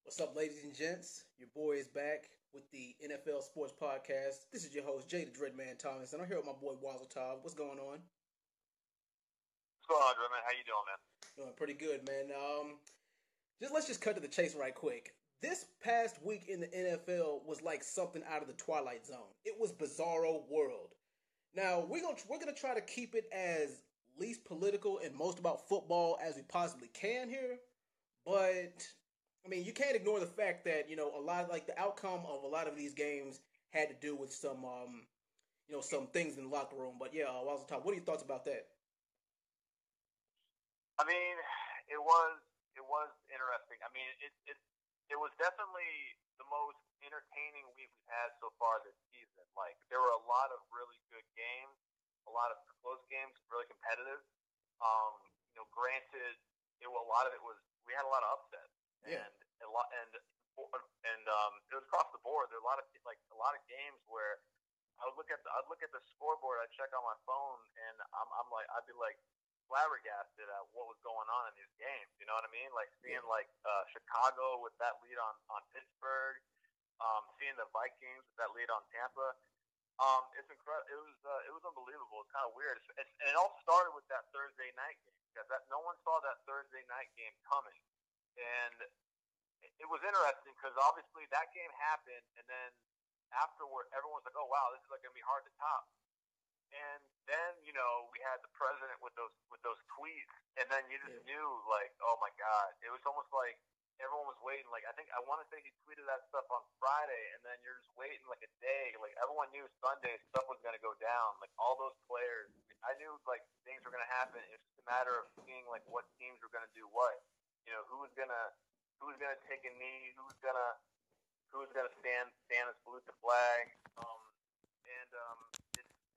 What's up, ladies and gents? Your boy is back with the NFL Sports Podcast. This is your host, TheDreadMan Thomas, and I'm here with my boy Wazzle Todd. What's going on? What's going on, Dreadman? How you doing, man? Doing pretty good, man. Let's just cut to the chase right quick. This past week in the NFL was like something out of the Twilight Zone. It was bizarro world. Now we're gonna try to keep it as least political and most about football as we possibly can here, but I mean, you can't ignore the fact that a lot of, like, the outcome of a lot of these games had to do with some things in the locker room. But yeah, Wazzle Top, what are your thoughts about that? I mean, it was interesting. I mean, it was definitely the most entertaining week we've had so far this season. Like, there were a lot of really good games, a lot of close games, really competitive. Granted, a lot of it was we had a lot of upsets, Yeah. and it was across the board. There were a lot of games where I'd look at the scoreboard, I'd check on my phone, and I'd be like flabbergasted at what was going on in these games. You know what I mean? Like seeing Chicago with that lead on Pittsburgh, seeing the Vikings with that lead on Tampa. It's incredible. It was unbelievable. It's kind of weird. And it all started with that Thursday night game because no one saw that Thursday night game coming, and it was interesting because obviously that game happened, and then afterward, everyone was like, "Oh wow, this is like gonna be hard to top." And then we had the president with those tweets, and then you just knew, like, oh my god, it was almost like everyone was waiting. Like, I want to say he tweeted that stuff on Friday, and then you're just waiting like a day. Like, everyone knew Sunday stuff was gonna go down. Like, all those players, I knew like things were gonna happen. It's just a matter of seeing like what teams were gonna do what. Who's gonna take a knee, who's gonna stand and salute the flag.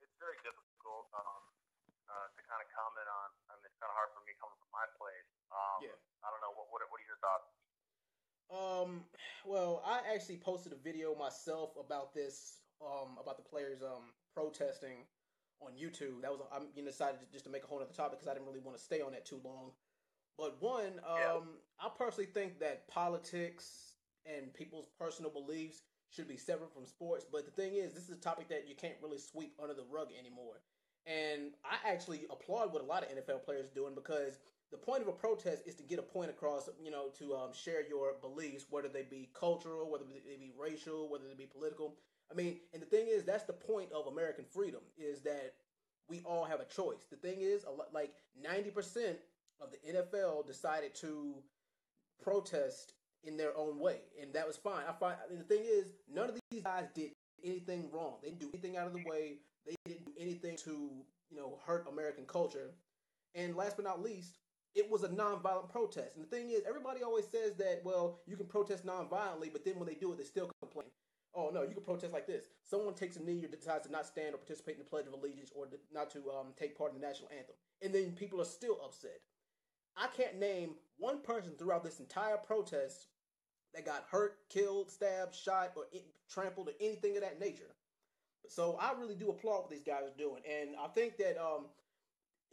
It's very difficult to kind of comment on. I mean, it's kind of hard for me coming from my place. Yeah. I don't know. What are your thoughts? Well, I actually posted a video myself about this, about the players protesting on YouTube. That was I'm decided just to make a whole other topic because I didn't really want to stay on that too long. But one, I personally think that politics and people's personal beliefs should be separate from sports. But the thing is, this is a topic that you can't really sweep under the rug anymore. And I actually applaud what a lot of NFL players are doing because the point of a protest is to get a point across, to share your beliefs, whether they be cultural, whether they be racial, whether they be political. I mean, and the thing is, that's the point of American freedom, is that we all have a choice. The thing is, like 90% of the NFL decided to protest in their own way, and that was fine. And the thing is, none of these guys did anything wrong. They didn't do anything out of the way. They didn't do anything to hurt American culture. And last but not least, it was a nonviolent protest. And the thing is, everybody always says that, well, you can protest nonviolently, but then when they do it, they still complain. Oh no, you can protest like this. Someone takes a knee or decides to not stand or participate in the Pledge of Allegiance or not to take part in the national anthem, and then people are still upset. I can't name one person throughout this entire protest that got hurt, killed, stabbed, shot, or trampled, or anything of that nature. So I really do applaud what these guys are doing, and I think that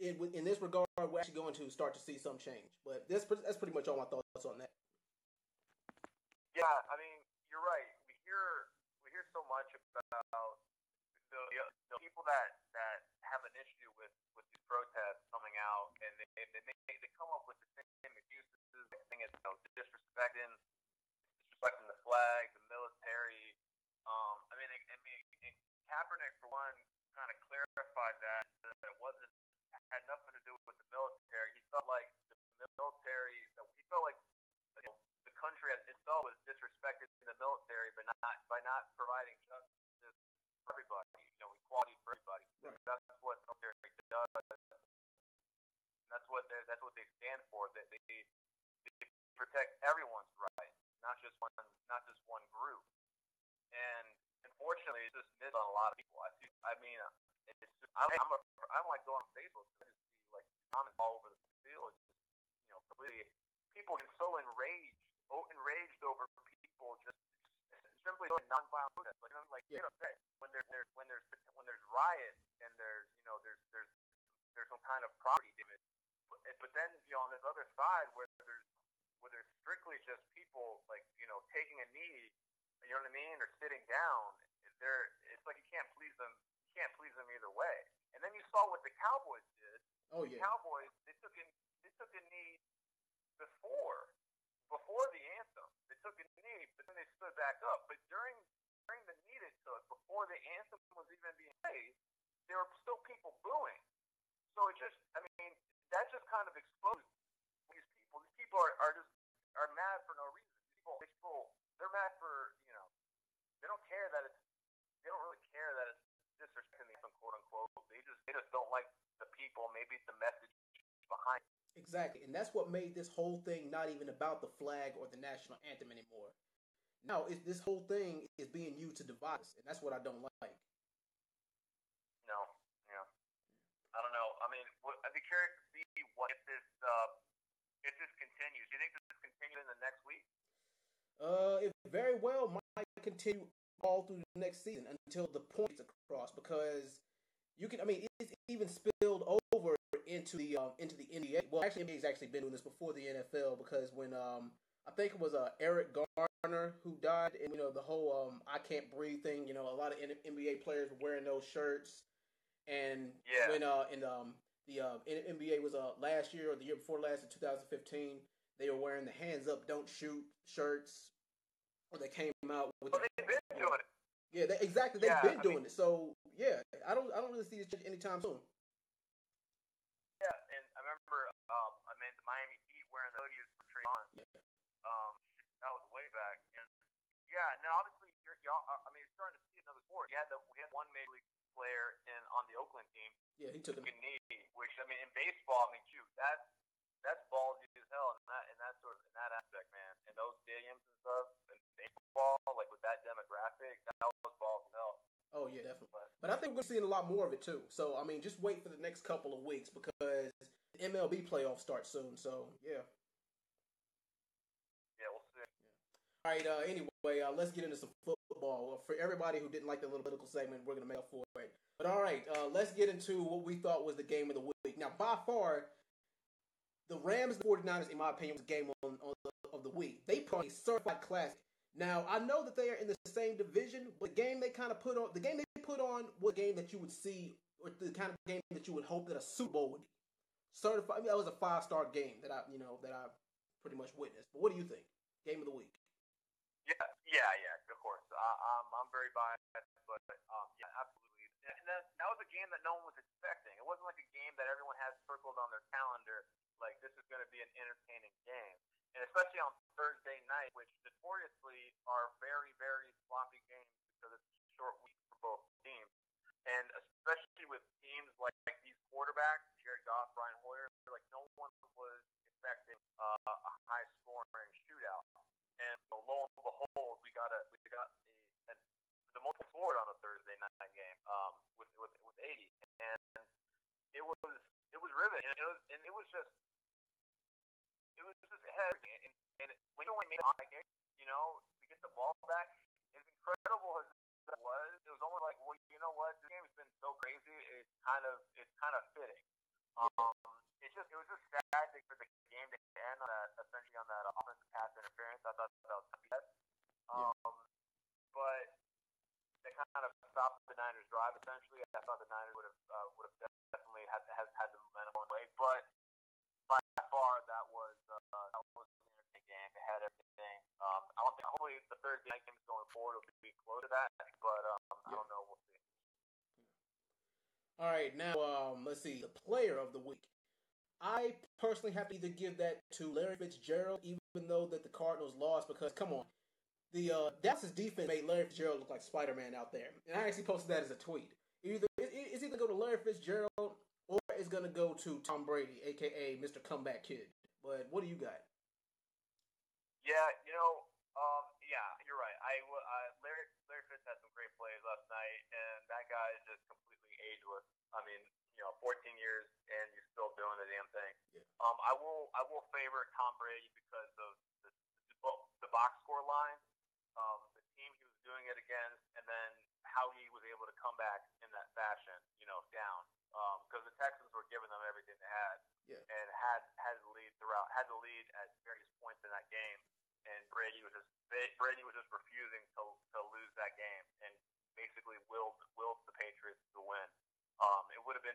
in this regard, we're actually going to start to see some change. But that's pretty much all my thoughts on that. Yeah, I mean, you're right. We hear so much about the people that have an issue with these protests coming out, and they come up with the same excuses. I think it's disrespecting the flag, the military. And Kaepernick, for one, kind of clarified that it had nothing to do with the military. He felt like he felt like the country itself was disrespecting the military by not providing justice for everybody, equality for everybody. Right. That's what the military does. That's what they stand for. They protect everyone's rights, not just one group. And unfortunately, it's just missed on a lot of people. I'm like going on Facebook to see like comments all over the field. Just completely people get so enraged over people just simply doing nonviolent protests. When there's riots and there's some kind of property damage, but then on this other side where there's strictly just people like you know what I mean, or sitting down, it's like you can't please them. You can't please them either way. And then you saw what the Cowboys did. Oh yeah. The Cowboys they took a knee before the anthem. They took a knee, but then they stood back up. But during the knee they took, before the anthem was even being played, there were still people booing. So that just kind of exposed these people. These people are mad for no reason. They're mad for, they don't really care that it's disrespecting the anthem, quote unquote. They just don't like the people. Maybe it's the message behind it. Exactly, and that's what made this whole thing not even about the flag or the national anthem anymore. Now, this whole thing is being used to divide us, and that's what I don't like. No, yeah, I don't know. I mean, I'd be curious to see what if this continues. Do you think this continues in the next week? It very well might continue all through the next season until the point is across, because it's even spilled over into the NBA. Well, actually, NBA has actually been doing this before the NFL, because when I think it was Eric Garner who died, and the whole I can't breathe thing. A lot of NBA players were wearing those shirts, and when the NBA was last year or the year before last in 2015, they were wearing the "Hands Up, Don't Shoot" shirts, or they came out with. Well, they've been doing it. Yeah, exactly. They've been doing it. So yeah, I don't really see this anytime soon. Yeah, and I remember the Miami Heat wearing the hoodies for Trayvon. Yeah. That was way back. And yeah, now obviously you're starting to see another sport. We had one major league player on the Oakland team. Yeah, he took a knee, which in baseball, shoot, that's ballsy as hell in that aspect, man. In those stadiums and stuff, and baseball, like with that demographic, that was ballsy as hell. Oh yeah, definitely. But I think we're seeing a lot more of it too. So just wait for the next couple of weeks, because the MLB playoffs start soon. So yeah. Yeah, we'll see. Yeah. All right. Anyway, let's get into some football. For everybody who didn't like the little political segment, we're gonna make up for it. But all right, let's get into what we thought was the game of the week. Now, by far, the Rams and 49ers, in my opinion, was the game of the week. They put on a certified classic. Now, I know that they are in the same division, but the game they put on was a game that you would see, or the kind of game that you would hope that a Super Bowl would be. Certified. That was a 5-star game that I pretty much witnessed. But what do you think? Game of the week. Yeah, of course. I'm very biased, but yeah, absolutely. And that was a game that no one was expecting. It wasn't like a game that everyone has circled on their calendar, like this is going to be an entertaining game. And especially on Thursday night, which notoriously are very, very sloppy games because it's a short week for both teams. And especially with teams like these quarterbacks, Jared Goff, Brian Hoyer, like no one was expecting a high-scoring shootout. And so lo and behold, we got the multiple scored on a Thursday night game with 80, and it was riveting, and it was just heavy. And when you only made a game, to get the ball back, as incredible as it was almost like, well, you know what, this game has been so crazy, it's kind of fitting. It was just sad for the game to end essentially on that offensive pass interference. I thought that was BS. But they kind of stopped the Niners' drive essentially. I thought the Niners would have definitely had the momentum on the way, but by far that was an entertaining game. It had everything. I don't think. Hopefully, the Thursday night games going forward will be close to that, but I don't know. We'll see. All right, now let's see the player of the week. I personally have to either give that to Larry Fitzgerald, even though that the Cardinals lost, because come on, the Dallas defense made Larry Fitzgerald look like Spider-Man out there, and I actually posted that as a tweet. It's either go to Larry Fitzgerald or it's gonna go to Tom Brady, aka Mr. Comeback Kid. But what do you got? Yeah, you're right. Larry Fitz had some great plays last night, and that guy is just completely ageless. 14 years and you're still doing the damn thing. Yeah. I will favor Tom Brady because of the box score line, the team he was doing it against, and then how he was able to come back in that fashion, down. Because the Texans were giving them everything they had, and had the lead at various points in that game, and Brady was just refusing to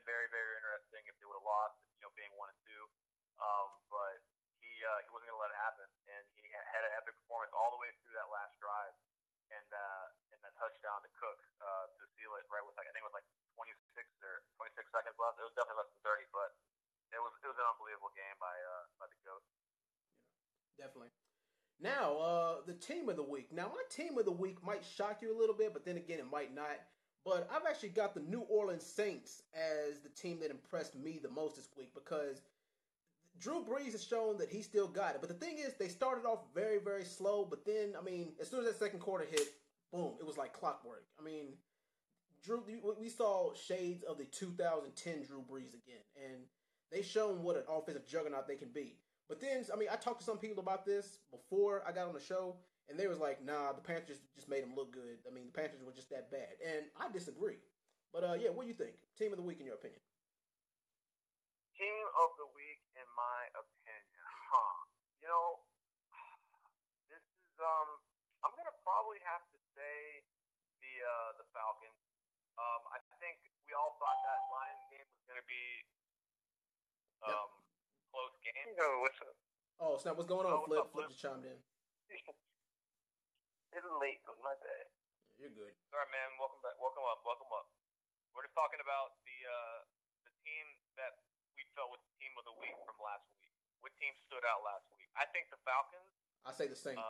very, very interesting if they would have lost, being 1-2. But he wasn't going to let it happen, and he had an epic performance all the way through that last drive, and that touchdown to Cook to seal it right with I think it was 26 seconds left. It was definitely less than 30, but it was an unbelievable game by the GOAT. Definitely. Now, the team of the week. Now, my team of the week might shock you a little bit, but then again, it might not. But I've actually got the New Orleans Saints as the team that impressed me the most this week because Drew Brees has shown that he still got it. But the thing is, they started off very, very slow. But then, as soon as that second quarter hit, boom, it was like clockwork. We saw shades of the 2010 Drew Brees again. And they've shown what an offensive juggernaut they can be. But then, I talked to some people about this before I got on the show, and they was like, nah, the Panthers just made them look good. The Panthers were just that bad. And I disagree. But, yeah, what do you think? Team of the week, in your opinion? Team of the week, in my opinion. This is, I'm going to probably have to say the Falcons. I think we all thought that Lions game was going to be close game. What's up? Oh, snap, what's going on, Flip? Flip just chimed in. It's late. My bad. You're good. Sorry, man. Welcome back. Welcome up. We're just talking about the team that we felt was the team of the week from last week. What team stood out last week? I think the Falcons. I say the Saints.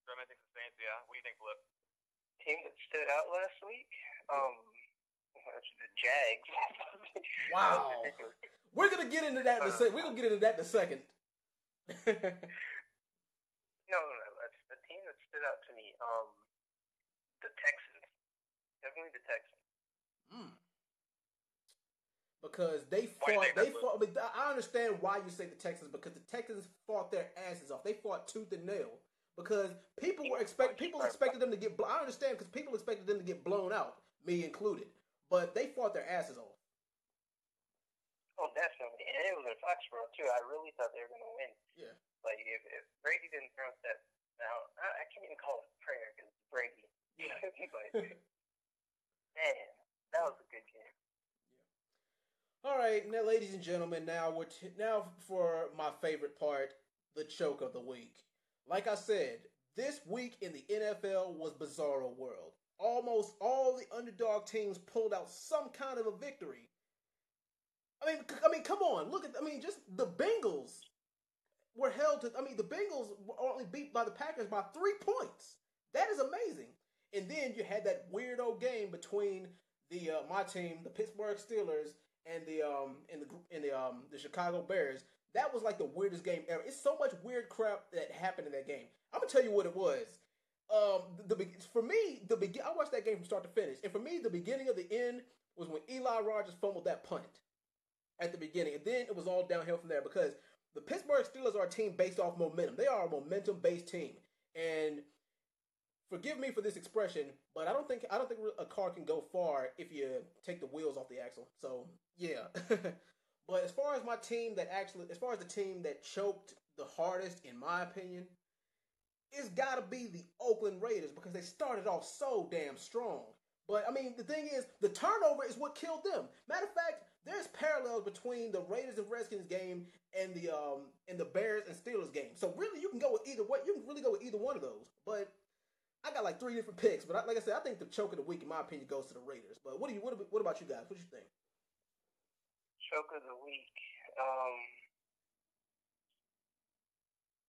DreadMan thinks the Saints, yeah. What do you think, Flip? Team that stood out last week? The Jags. Wow. We're gonna get into that in a second. We're gonna get into that in a second. No. That's the team that stood out to me. The Texans. Definitely the Texans. Because they fought. I understand why you say the Texans because the Texans fought their asses off. They fought tooth and nail because people expected them to get. I understand because people expected them to get blown out, me included. But they fought their asses off. Oh, definitely, and it was in Foxborough too. I really thought they were going to win. Yeah. Like if Brady didn't throw that, now I can't even call it a prayer because Brady. Yeah. But, man, that was a good game. All right, now, ladies and gentlemen, now for my favorite part, the choke of the week. Like I said, this week in the NFL was Bizarro World. Almost all the underdog teams pulled out some kind of a victory. Come on, look at. Just the Bengals were held to. The Bengals were only beat by the Packers by 3 points. That is amazing. And then you had that weirdo game between my team, the Pittsburgh Steelers, and the Chicago Bears. That was like the weirdest game ever. It's so much weird crap that happened in that game. I'm gonna tell you what it was. For me, I watched that game from start to finish, and for me, the beginning of the end was when Eli Rogers fumbled that punt at the beginning, and then it was all downhill from there because the Pittsburgh Steelers are a team based off momentum. They are a momentum-based team, and forgive me for this expression, but I don't think a car can go far if you take the wheels off the axle. So yeah, but as far as the team that choked the hardest, in my opinion, it's got to be the Oakland Raiders because they started off so damn strong. But the thing is, the turnover is what killed them. Matter of fact, there's parallels between the Raiders and Redskins game and the Bears and Steelers game. So really, you can go with either way. You can really go with either one of those. But I got like 3 different picks. But like I said, I think the choke of the week, in my opinion, goes to the Raiders. But what about you guys? What do you think? Choke of the week.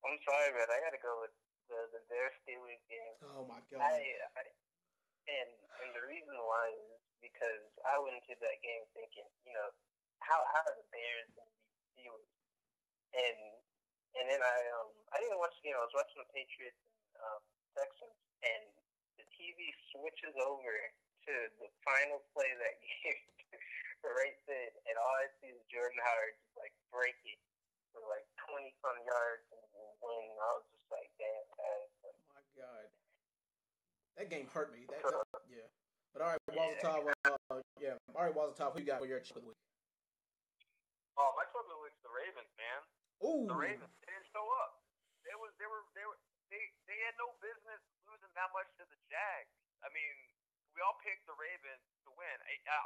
I'm sorry, man. I got to go with the Bears Steelers game. Oh my God! And the reason why is because I went into that game thinking, how are the Bears going to be Steelers? And then I didn't watch the game. I was watching the Patriots and Texans, and the TV switches over to the final play of that game right then, and all I see is Jordan Howard just like break it for like 20-some yards and win. I was just like, damn, guys. Oh my God. That game hurt me. Yeah. But all right, Wazatov. All right, Wazatov, who you got for your choke of the week? Oh, my choke of the week is the Ravens, man. Ooh. The Ravens, they didn't show up. They had no business losing that much to the Jags. we all picked the Ravens to win.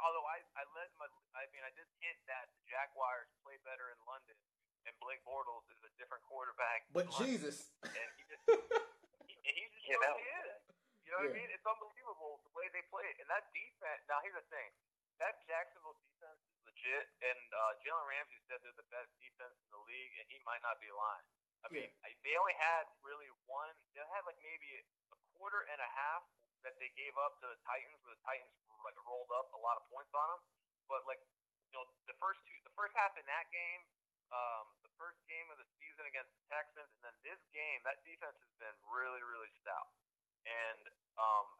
Although I led my, I mean, I did hint that the Jaguars play better in London, and Blake Bortles is a different quarterback. But Jesus, and he just really is. You know what I mean? It's unbelievable the way they play it. And that defense. Now here's the thing: that Jacksonville defense is legit, and Jalen Ramsey said they're the best defense in the league, and he might not be lying. I mean, they only had really one. They had like maybe a quarter and a half that they gave up to the Titans, where the Titans like rolled up a lot of points on them. But like, the first half in that game, the first game of the season against the Texans, and then this game, that defense has been really, really stout. And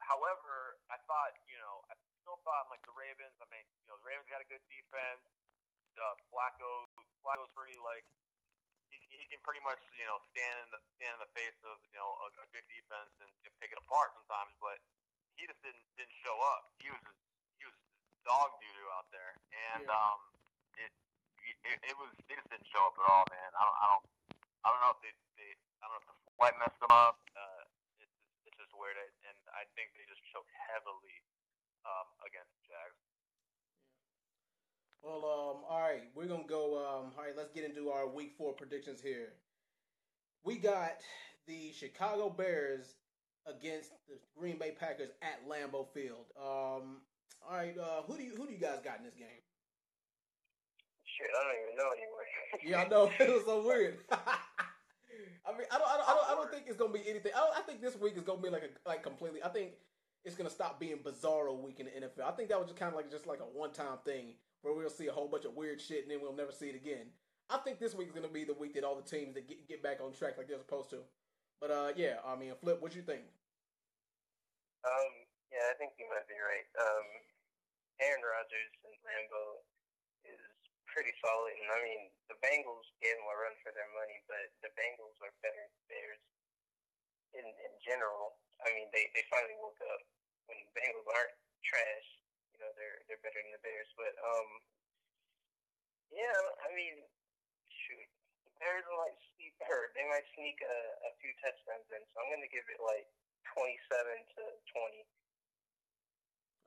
however, I still thought like the Ravens. I mean, the Ravens got a good defense. Flacco's pretty like. He can pretty much, stand in the face of, a good defense and pick it apart sometimes, but he just didn't show up. He was dog doo-doo out there, and they just didn't show up at all, man. I don't know if I don't know if the flight messed them up. It's just weird, and I think they just choked heavily against the Jags. Well, all right, we're gonna go. All right, let's get into our Week 4 predictions here. We got the Chicago Bears against the Green Bay Packers at Lambeau Field. All right, who do you guys got in this game? Shit, I don't even know anymore. Yeah, I know. It was so weird. I mean, I don't think it's gonna be anything. I think this week is gonna be like completely. I think it's gonna stop being Bizarro week in the NFL. I think that was just kind of like a one-time thing where we'll see a whole bunch of weird shit and then we'll never see it again. I think this week is gonna be the week that all the teams that get back on track like they're supposed to. But yeah, I mean, Flip, what you think? Yeah, I think you might be right. Aaron Rodgers and Lambeau is pretty solid, and I mean the Bengals gave them a run for their money, but the Bengals are better than the Bears in general. I mean, they finally woke up when the Bengals aren't trash. They're better than the Bears, but yeah, I mean, shoot, the Bears might sneak a few touchdowns in, so I'm gonna give it like 27-20.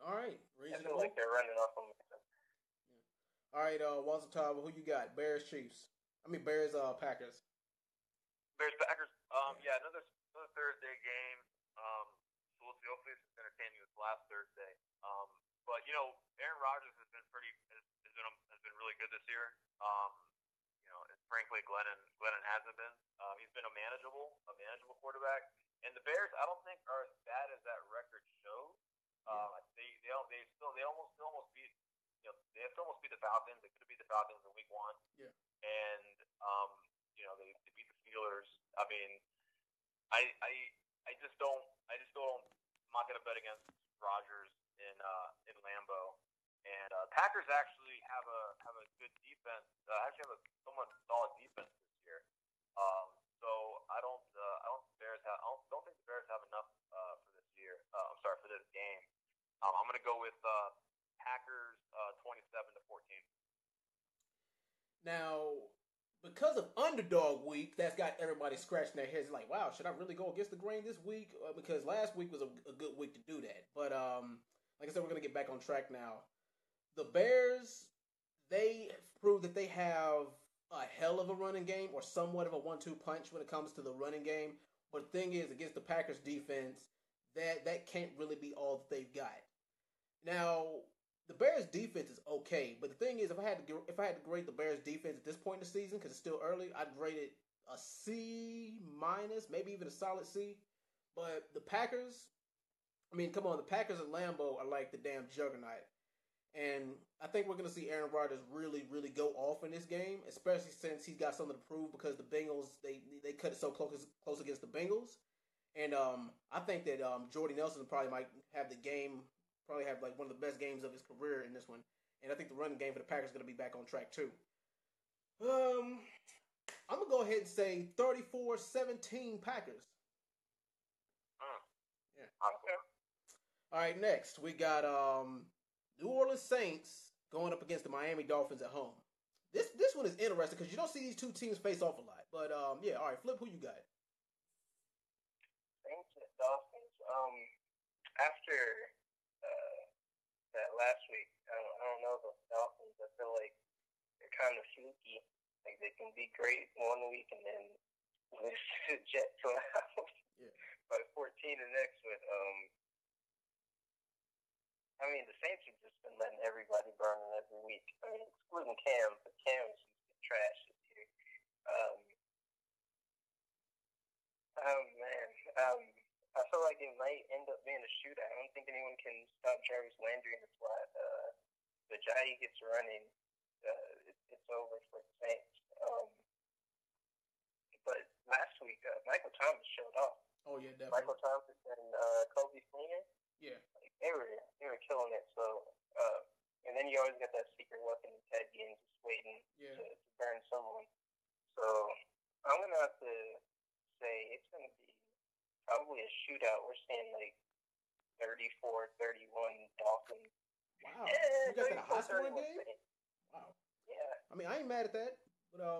All right, reasonable. I feel like they're running off on me. All right, Walter Todd, who you got? Bears, Chiefs. Bears, Packers. Bears, Packers. Yeah, another Thursday game. So we'll see. Hopefully, it's entertaining this last Thursday. But Aaron Rodgers has been really good this year. And frankly, Glennon hasn't been. He's been a manageable quarterback. And the Bears, I don't think are as bad as that record shows. They almost beat. They have to almost beat the Falcons. They could have beat the Falcons in Week 1. Yeah. And they beat the Steelers. I mean, I just don't. I'm not gonna bet against Rodgers in Lambeau. And Packers actually have a good defense. Actually have a somewhat solid defense this year. So I don't think the Bears have enough for this year. For this game. I'm gonna go with Packers 27-14. Now, because of underdog week, that's got everybody scratching their heads like, wow, should I really go against the grain this week? Because last week was a good week to do that. But like I said, we're going to get back on track now. The Bears, they proved that they have a hell of a running game or somewhat of a 1-2 punch when it comes to the running game. But the thing is, against the Packers defense, that can't really be all that they've got. Now, the Bears defense is okay, but the thing is, if I had to grade the Bears defense at this point in the season, because it's still early, I'd grade it a C minus, maybe even a solid C. But the Packers, I mean, come on, the Packers at Lambeau are like the damn juggernaut, and I think we're gonna see Aaron Rodgers really, really go off in this game, especially since he's got something to prove because the Bengals they cut it so close against the Bengals, and I think that Jordy Nelson probably might have the game. Probably have like one of the best games of his career in this one. And I think the running game for the Packers is going to be back on track too. I'm going to go ahead and say 34-17 Packers. Yeah. Okay. All right, next we got New Orleans Saints going up against the Miami Dolphins at home. This one is interesting because you don't see these two teams face off a lot. But yeah, all right, Flip, who you got? Saints and Dolphins. After that last week. I don't know the Dolphins. I feel like they're kind of fluky. Like they can be great one week and then lose to the Jets by 14 the next one. I mean, the Saints have just been letting everybody burn them every week. I mean, excluding Cam, but Cam's trash this year. Oh man, I feel like it might end up being a shootout. I don't think anyone can stop Jarvis Landry in the slot. The Jai gets running, it's over for the Saints. But last week, Michael Thomas showed off. Oh yeah, definitely. Michael Thomas and Kobe Slinger. Yeah, like, they were killing it. So, and then you always got that secret weapon, Ted Ginn, just waiting to burn someone. So I'm gonna have to say it's gonna be probably a shootout. We're saying like 34-31 Dolphins. Wow, you got that a high scoring game? Wow. Yeah. I mean, I ain't mad at that, but I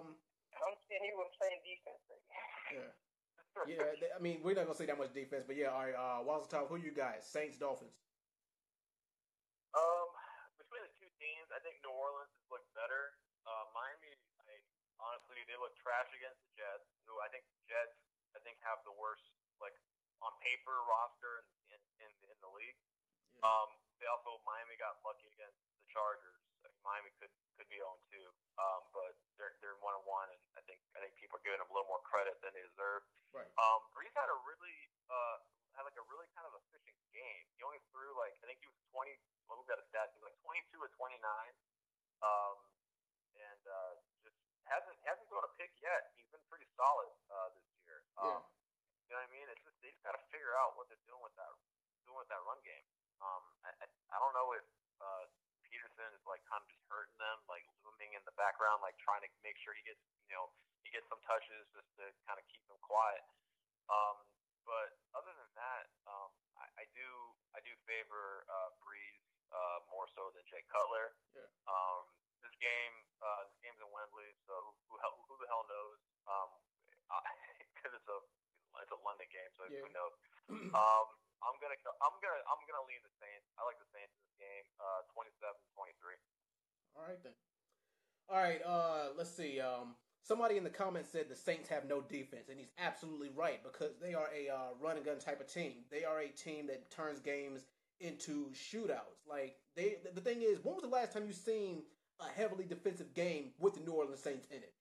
don't see anyone playing defense right now. Yeah. Yeah, I mean, we're not gonna say that much defense, but yeah, all right. Wazzle Top, who you guys? Saints, Dolphins. Between the two teams, I think New Orleans has looked better. Miami, honestly, they look trash against the Jets, who I think the Jets, have the worst, like on paper, roster in the league. Yeah. Miami got lucky against the Chargers. I mean, Miami could be 0-2, but they're 1-1, and I think people are giving them a little more credit than they deserve. Right. Breeze had a really kind of efficient game. He only threw I think he was 20. Well, we've got a stat. He was 22 of 29, and just hasn't thrown a pick yet. He's been pretty solid this year. Yeah. You know what I mean? It's just they just got to figure out what they're doing with that run game. I don't know if Peterson is kind of just hurting them, looming in the background, trying to make sure he gets some touches just to kind of keep them quiet. But other than that, I do favor Breeze more so than Jay Cutler. Yeah. This game's in Wembley, so who the hell knows? Because it's a London game, so who knows? I'm gonna lean the Saints. I like the Saints in this game. 27-23. All right then. All right. Let's see. Somebody in the comments said the Saints have no defense, and he's absolutely right because they are a run and gun type of team. They are a team that turns games into shootouts. The thing is, when was the last time you seen a heavily defensive game with the New Orleans Saints in it?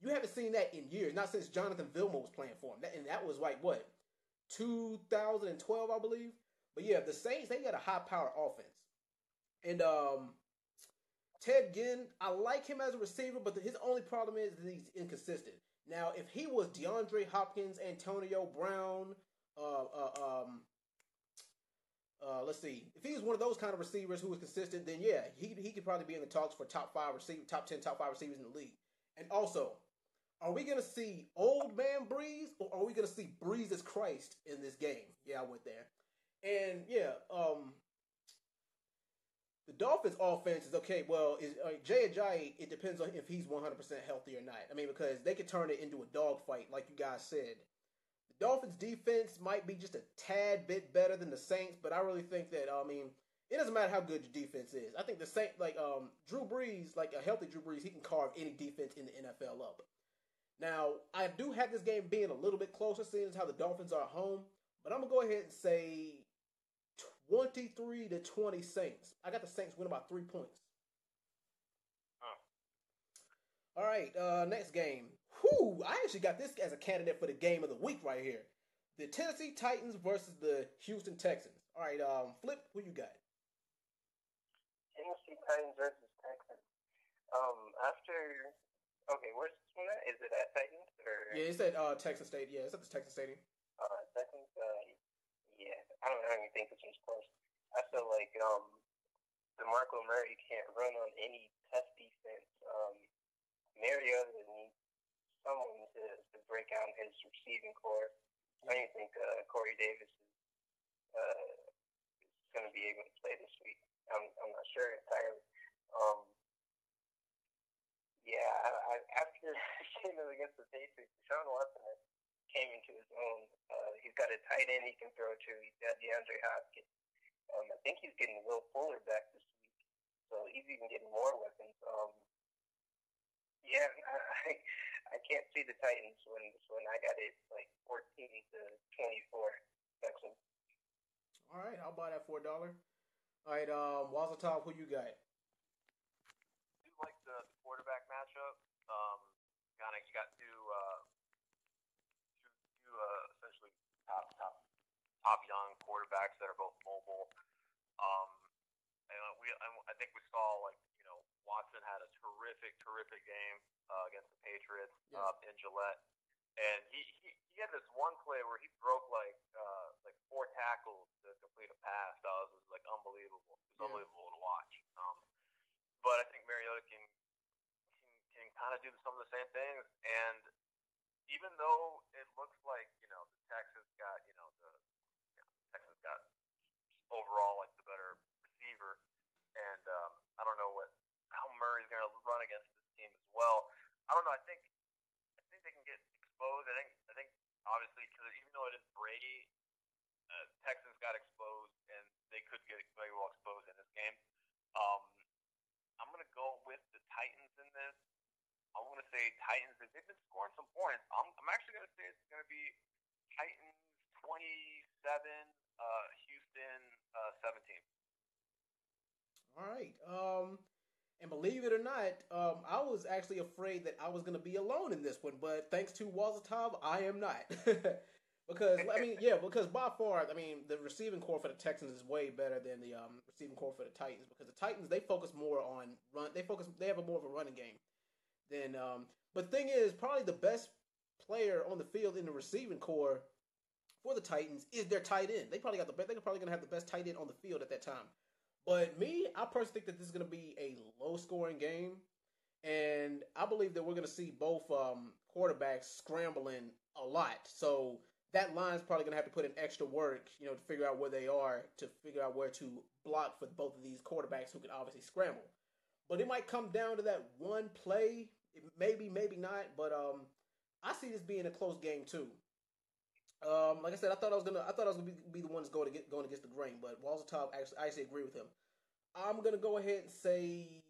You haven't seen that in years, not since Jonathan Vilma was playing for him. And that was 2012, I believe. But yeah, the Saints, they got a high-powered offense. And Ted Ginn, I like him as a receiver, but his only problem is that he's inconsistent. Now, if he was DeAndre Hopkins, Antonio Brown, let's see, if he was one of those kind of receivers who was consistent, then yeah, he could probably be in the talks for top 10, top 5 receivers in the league. And also, are we going to see old man Breeze, or are we going to see Breeze as Christ in this game? Yeah, I went there. And yeah, the Dolphins' offense is okay. Well, Jay Ajayi, it depends on if he's 100% healthy or not. I mean, because they could turn it into a dogfight, like you guys said. The Dolphins' defense might be just a tad bit better than the Saints, but I really think that, it doesn't matter how good your defense is. I think the Saints, Drew Brees, a healthy Drew Brees, he can carve any defense in the NFL up. Now, I do have this game being a little bit closer, seeing as how the Dolphins are at home, but I'm going to go ahead and say 23-20 Saints. I got the Saints winning by 3 points. All right, next game. Whew, I actually got this as a candidate for the game of the week right here. The Tennessee Titans versus the Houston Texans. All right, Flip, who you got? Tennessee Titans versus Texans. Where's this one at? Is it at Titans or? Yeah, it's at Texas State. Yeah, it's at the Texas Stadium. Texans. Yeah, I don't even think this one's close. I feel like DeMarco Murray can't run on any tough defense. Mariota needs someone to break out his receiving core. I don't think Corey Davis is going to be able to play this week. I'm not sure entirely. After seeing him against the Patriots, Deshaun Watson came into his own. He's got a tight end he can throw to. He's got DeAndre Hopkins. I think he's getting Will Fuller back this week, so he's even getting more weapons. Yeah, I can't see the Titans winning this one. I got it like 14-24 Texans. All right, how about that $4? All right, Wazzle Top, who you got? I do like the quarterback matchup. Kind of, you got two essentially top young quarterbacks that are both mobile. And I think we saw Watson had a terrific game against the Patriots in Gillette, and he had this one play where he broke like 4 tackles to complete a pass. That was like unbelievable. It was unbelievable to watch. But I think Mariota can kind of do some of the same things, and even though it looks like the Texans got overall like the better receiver, and I don't know how Murray's going to run against this team as well. I don't know. I think they can get exposed. I think obviously because even though it is Brady, Texans got exposed, and they could get very well exposed in this game. I'm going to go with the Titans in this. I'm going to say Titans. They've been scoring some points. I'm actually going to say it's going to be Titans 27, Houston 17. All right. And believe it or not, I was actually afraid that I was going to be alone in this one, but thanks to Wazatov, I am not. Because by far, the receiving core for the Texans is way better than the receiving core for the Titans. Because the Titans, they focus more on run. They have more of a running game than. But the thing is, probably the best player on the field in the receiving core for the Titans is their tight end. They're probably going to have the best tight end on the field at that time. But me, I personally think that this is going to be a low-scoring game, and I believe that we're going to see both quarterbacks scrambling a lot. So that line's probably going to have to put in extra work, to figure out where they are, to figure out where to block for both of these quarterbacks who can obviously scramble. But it might come down to that one play, maybe not. But I see this being a close game too. Like I said, I thought I was gonna be the ones going against the grain, but Walls of Top I actually agree with him. I'm gonna go ahead and say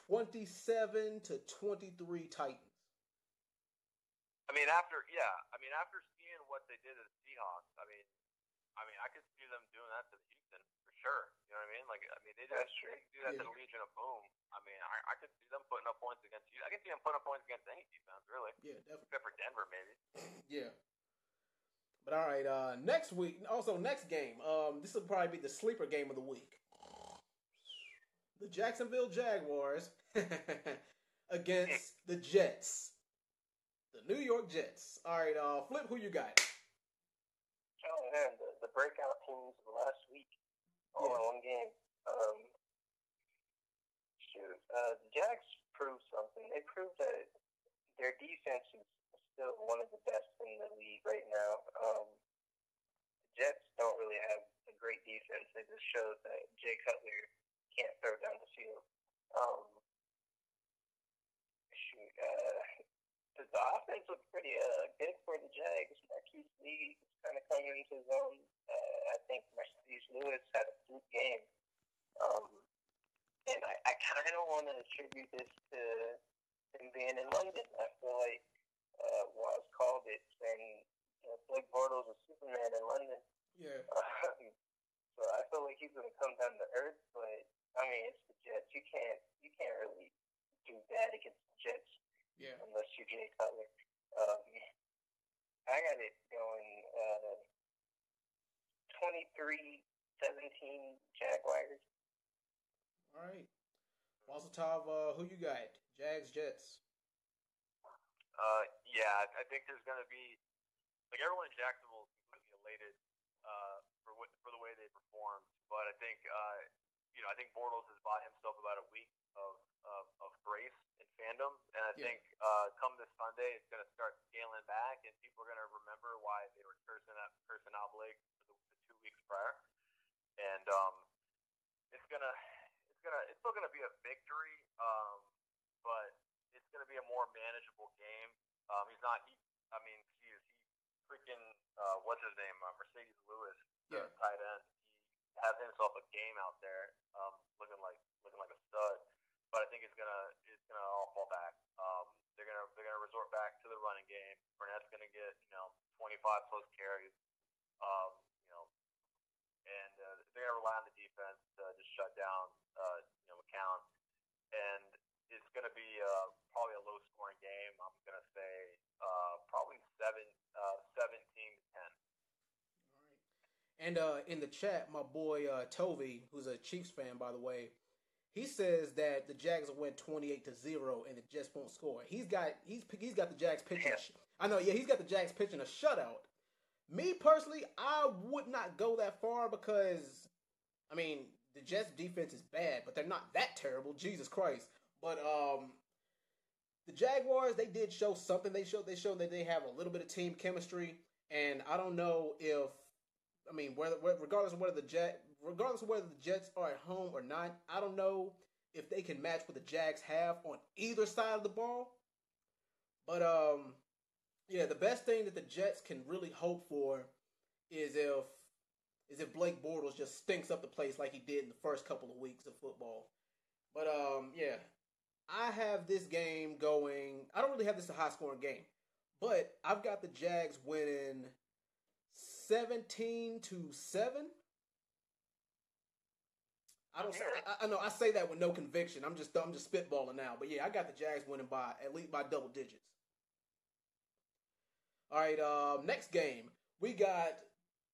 27-23 Titans. After seeing what they did to the Seahawks, I could see them doing that to the Houston for sure. You know what I mean? They do that to the Legion of Boom. I could see them putting up points against you. I can see them putting up points against any defense, really. Yeah, definitely. Except for Denver, maybe. Yeah. But all right, next game. This will probably be the sleeper game of the week. The Jacksonville Jaguars against the Jets. The New York Jets. All right, Flip, who you got? Oh man, the breakout teams of last week, all in one game. The Jags proved something. They proved that their defense is still one of the best in the league right now. The Jets don't really have a great defense. They just showed that Jay Cutler can't throw down the field. The offense looked pretty good for the Jags. Marquise Lee is kind of coming into his own. I think Mercedes Lewis had a good game. And I kind of want to attribute this to him being in London. I feel like Waz called it, saying Blake Bortles is Superman in London. Yeah. So I feel like he's going to come down to earth, but it's the Jets. You can't really do bad against the Jets. Yeah. Unless you're Jay Cutler. I got it going 23-17 Jaguars. All right. Wasatov, who you got? Jags, Jets. I think there's going to be everyone in Jacksonville is completely elated for the way they performed, but I think I think Bortles has bought himself about a week of grace in fandom, and I think come this Sunday it's going to start scaling back, and people are going to remember why they were cursing out Blake for the 2 weeks prior, and it's still gonna be a victory, but it's gonna be a more manageable game. He freaking what's his name? Mercedes Lewis, the tight end. He have himself a game out there, looking like a stud. But I think it's gonna all fall back. They're gonna resort back to the running game. Fournette's gonna get 25 plus carries. Um, you know, and they're gonna rely on the defense to just shut down McCown, and it's gonna be probably a low scoring game. I'm gonna say probably 17-10. And in the chat, my boy Tovey, who's a Chiefs fan, by the way, he says that the Jags will win 28-0 and the Jets won't score. He's got the Jags pitching. I know, yeah, he's got the Jags pitching a shutout. Me personally, I would not go that far because, I mean, the Jets defense is bad, but they're not that terrible. Jesus Christ! But the Jaguars, they did show something. They showed that they have a little bit of team chemistry, and I don't know if, I mean, regardless of whether the Jets are at home or not, I don't know if they can match what the Jags have on either side of the ball. But yeah, the best thing that the Jets can really hope for is if Blake Bortles just stinks up the place like he did in the first couple of weeks of football. But yeah, I have this game going. I don't really have this a high scoring game, but I've got the Jags winning 17-7. I know I say that with no conviction. I'm just spitballing now. But yeah, I got the Jags winning by at least by double digits. All right, next game we got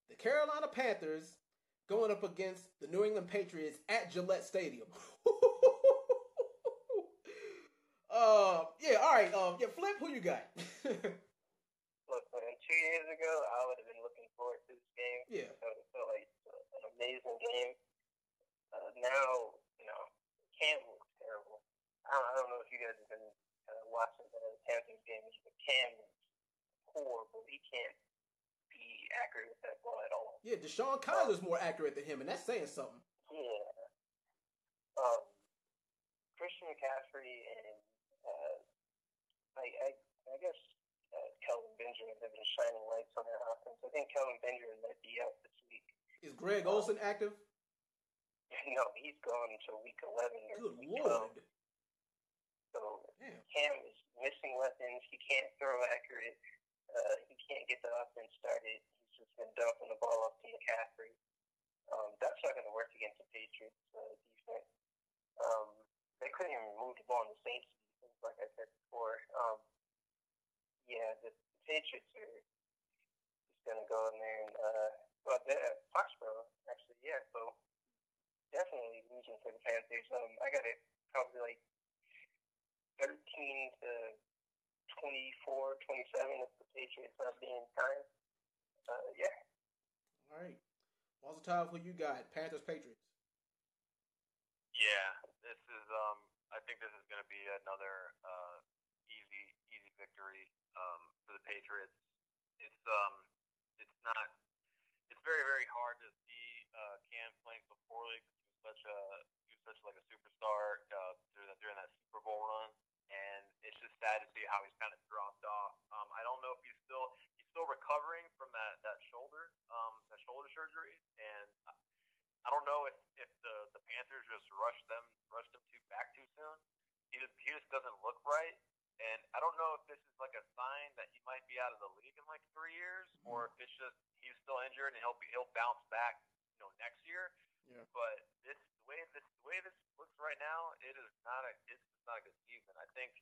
the Carolina Panthers going up against the New England Patriots at Gillette Stadium. Yeah, all right. Yeah, Flip, who you got? Look, man, 2 years ago, I would have been looking forward to this game. Yeah. It felt like an amazing game. Now, Cam looks terrible. I don't know if you guys have been watching the Panthers games, but Cam is horrible. He can't be accurate with that ball at all. Yeah, Deshaun Kaiser's more accurate than him, and that's saying something. Yeah. Christian McCaffrey and I guess Kelvin Benjamin have been shining lights on their offense. I think Kelvin Benjamin might be out this week. Is Greg Olsen active? No, he's gone until week 11 or Good week Lord. 12. So Cam is missing weapons. He can't throw accurate. He can't get the offense started. He's just been dumping the ball off to McCaffrey. That's not going to work against the Patriots defense. They couldn't even move the ball in the Saints defense, like I said before. Yeah, the Patriots are just going to go in there and Foxborough, actually, yeah. So definitely losing for the Panthers. I got it probably like 13-24, 27 if the Patriots not being kind. Yeah. All right. Walter Todd, who you got? Panthers, Patriots. Yeah, this is. I think this is going to be another easy victory for the Patriots. It's not. It's very, very hard to see Cam playing so poorly because he was such like a superstar during that Super Bowl run, and it's just sad to see how he's kind of dropped off. I don't know if he's still recovering from that shoulder surgery, and I don't know if the Panthers just rushed him back too soon. He just doesn't look right, and I don't know if this is like a sign that he might be out of the league in like 3 years, or if it's just he's still injured and he'll bounce back next year. Yeah. But the way this looks right now, it's not a good season. I think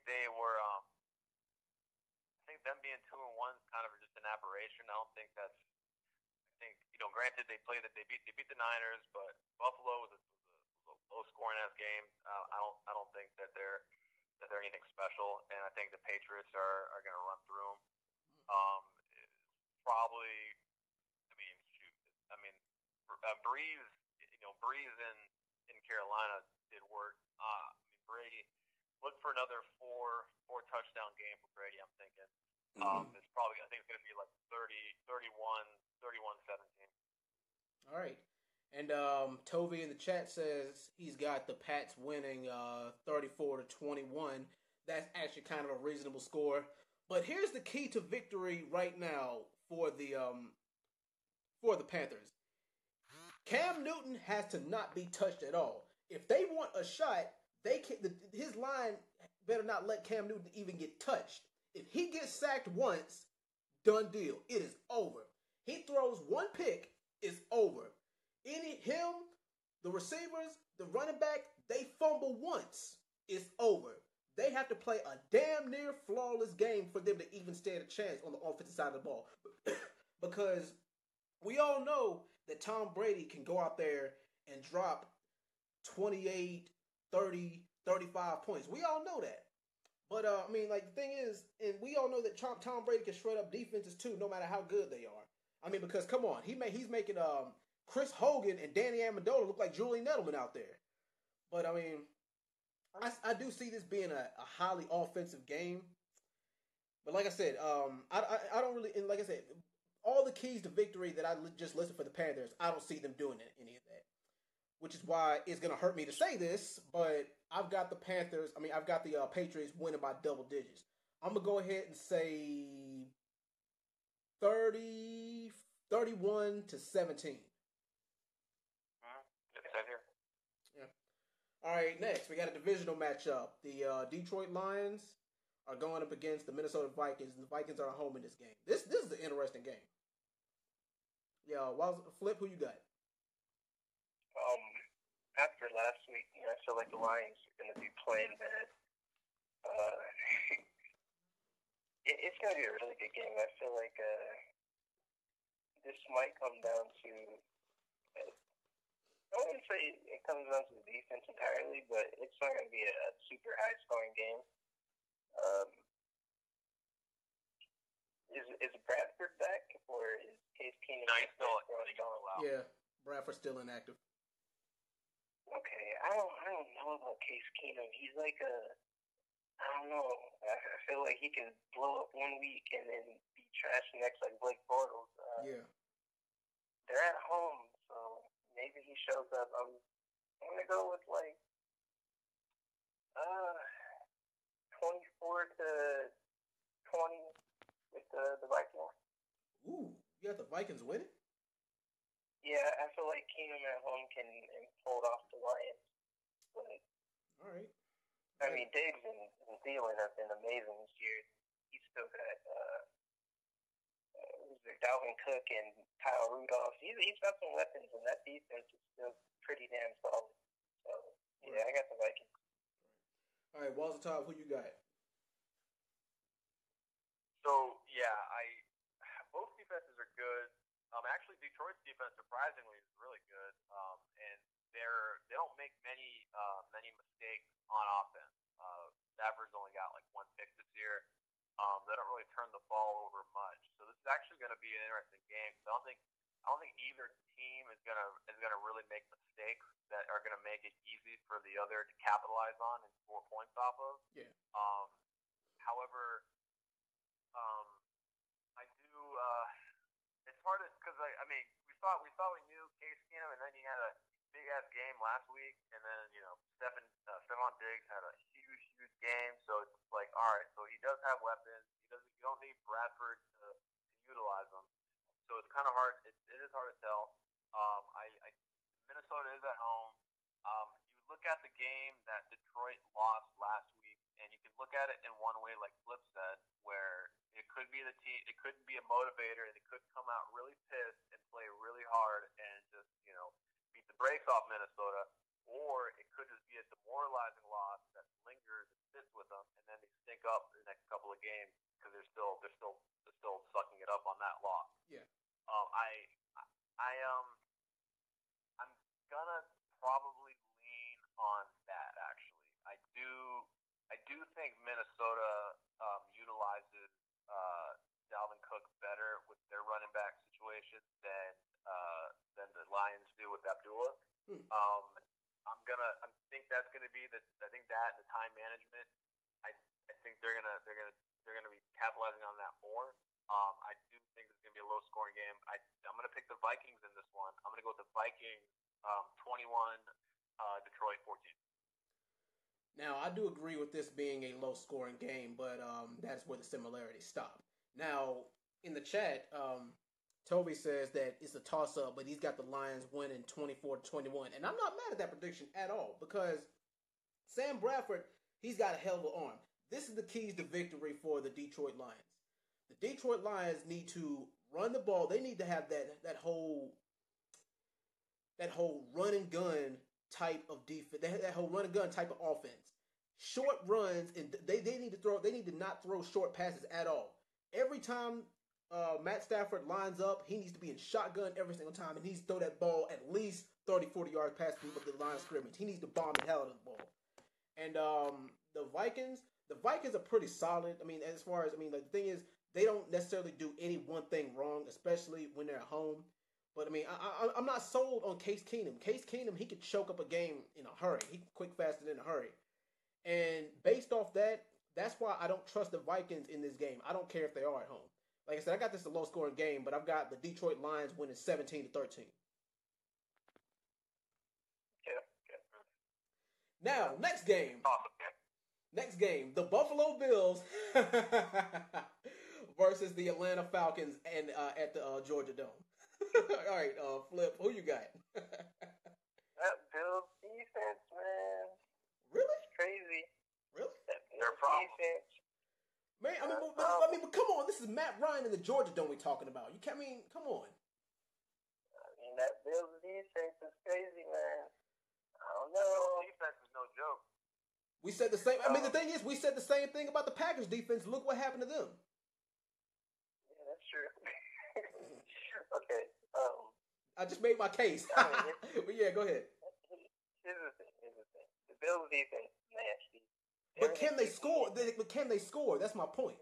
they were. I think them being 2-1 is kind of just an aberration. I don't think that's. I think granted they beat the Niners, but Buffalo was a low scoring ass game. I don't think that they're anything special, and I think the Patriots are going to run through them. Probably. Breeze in Carolina did work. Brady look for another four touchdown game for Brady. I'm thinking. It's probably. I think it's going to be like 31-17. All right. And Tovey in the chat says he's got the Pats winning 34-21. That's actually kind of a reasonable score. But here's the key to victory right now for the Panthers. Cam Newton has to not be touched at all. If they want a shot, they can. His line better not let Cam Newton even get touched. If he gets sacked once, done deal. It is over. He throws one pick, it's over. Him, the receivers, the running back, they fumble once, it's over. They have to play a damn near flawless game for them to even stand a chance on the offensive side of the ball. Because we all know that Tom Brady can go out there and drop 28, 30, 35 points. We all know that. But, I mean, like, the thing is, and we all know that Tom Brady can shred up defenses, too, no matter how good they are. I mean, because, come on, he's making Chris Hogan and Danny Amendola look like Julian Edelman out there. But, I mean, I do see this being a highly offensive game. But like I said, I don't really, and like I said, all the keys to victory that I just listed for the Panthers, I don't see them doing any of that. Which is why it's going to hurt me to say this, but I've got the Panthers, I've got the Patriots winning by double digits. I'm going to go ahead and say 31-17. Yeah. All right, next, we got a divisional matchup. The Detroit Lions are going up against the Minnesota Vikings, and the Vikings are at home in this game. This is an interesting game. Yeah, Flip, who you got? After last week, I feel like the Lions are going to be playing bad. It's going to be a really good game. I feel like this might come down to, I wouldn't say it comes down to the defense entirely, but it's not going to be a super high-scoring game. Is Bradford back, or is Case Keenum? No, he's still out. Yeah, Bradford's still inactive. Okay, I don't know about Case Keenum. He's like I don't know. I feel like he can blow up one week and then be trash next, like Blake Bortles. Yeah. They're at home, so maybe he shows up. I'm gonna go with like 24-20 with the Vikings. Ooh, you got the Vikings winning? Yeah, I feel like Keenum at home can hold off the Lions. But, all right. I mean, Diggs and Thielen have been amazing this year. He's still got Dalvin Cook and Kyle Rudolph. He's got some weapons, and that defense is still pretty damn solid. So, yeah, I got the Vikings. All right, Walls the top. Who you got? So, yeah, both defenses are good. Actually, Detroit's defense surprisingly is really good, and they don't make many mistakes on offense. Stafford's only got like one pick this year. They don't really turn the ball over much, so this is actually going to be an interesting game. So I don't think either team is gonna really make mistakes that are going to make it easy for the other to capitalize on and score points off of. Yeah. However, I do. It's hard because we thought we knew Case Keenum, and then he had a big ass game last week, and then Stephon Diggs had a huge game. So it's like, all right, so he does have weapons. You don't need Bradford to utilize them. So it's kind of hard. It is hard to tell. Minnesota is at home. You look at the game that Detroit lost last week, and you can look at it in one way, like Flip said, where it could be the team, it could be a motivator, and it could come out really pissed and play really hard and just beat the brakes off Minnesota, or it could just be a demoralizing loss that lingers and sits with them, and then they stink up the next couple of games because they're still sucking it up on that loss. Yeah. I'm gonna probably lean on that. Actually, I do think Minnesota utilizes Dalvin Cook better with their running back situation than the Lions do with Abdullah. I think that's gonna be I think that and the time management. I think they're gonna be capitalizing on that more. I do think it's gonna be a low scoring game. I'm gonna pick the Vikings in this one. I'm gonna go with the Vikings 21, Detroit 14. Now, I do agree with this being a low-scoring game, but that's where the similarities stop. Now, in the chat, Toby says that it's a toss-up, but he's got the Lions winning 24-21. And I'm not mad at that prediction at all because Sam Bradford, he's got a hell of an arm. This is the keys to victory for the Detroit Lions. The Detroit Lions need to run the ball. They need to have that whole run and gun type of defense, that whole run and gun type of offense. Short runs, and they need to throw. They need to not throw short passes at all. Every time Matt Stafford lines up, he needs to be in shotgun every single time, and he needs to throw that ball at least 30, 40 yards past the line of scrimmage. He needs to bomb the hell out of the ball. And the Vikings are pretty solid. I mean, as far as the thing is, they don't necessarily do any one thing wrong, especially when they're at home. But I mean, I'm not sold on Case Keenum. Case Keenum, he could choke up a game in a hurry. He can quick, fast, and in a hurry. And based off that, that's why I don't trust the Vikings in this game. I don't care if they are at home. Like I said, I got this a low-scoring game, but I've got the Detroit Lions winning 17-13. Yeah. Now, next game. Next game, the Buffalo Bills versus the Atlanta Falcons and at the Georgia Dome. All right, Flip, who you got? That Bills defense, man. Really? It's crazy. Really? That Bills defense. Man, but come on. This is Matt Ryan and the Georgia Dome we talking about. You can't come on. I mean, that Bills defense is crazy, man. I don't know. Defense is no joke. We said the same. I mean, the thing is, we said the same thing about the Packers defense. Look what happened to them. Yeah, that's true. Okay. I just made my case. But yeah, go ahead. Here's the thing. The Bills defense is nasty. But can they score? That's my point.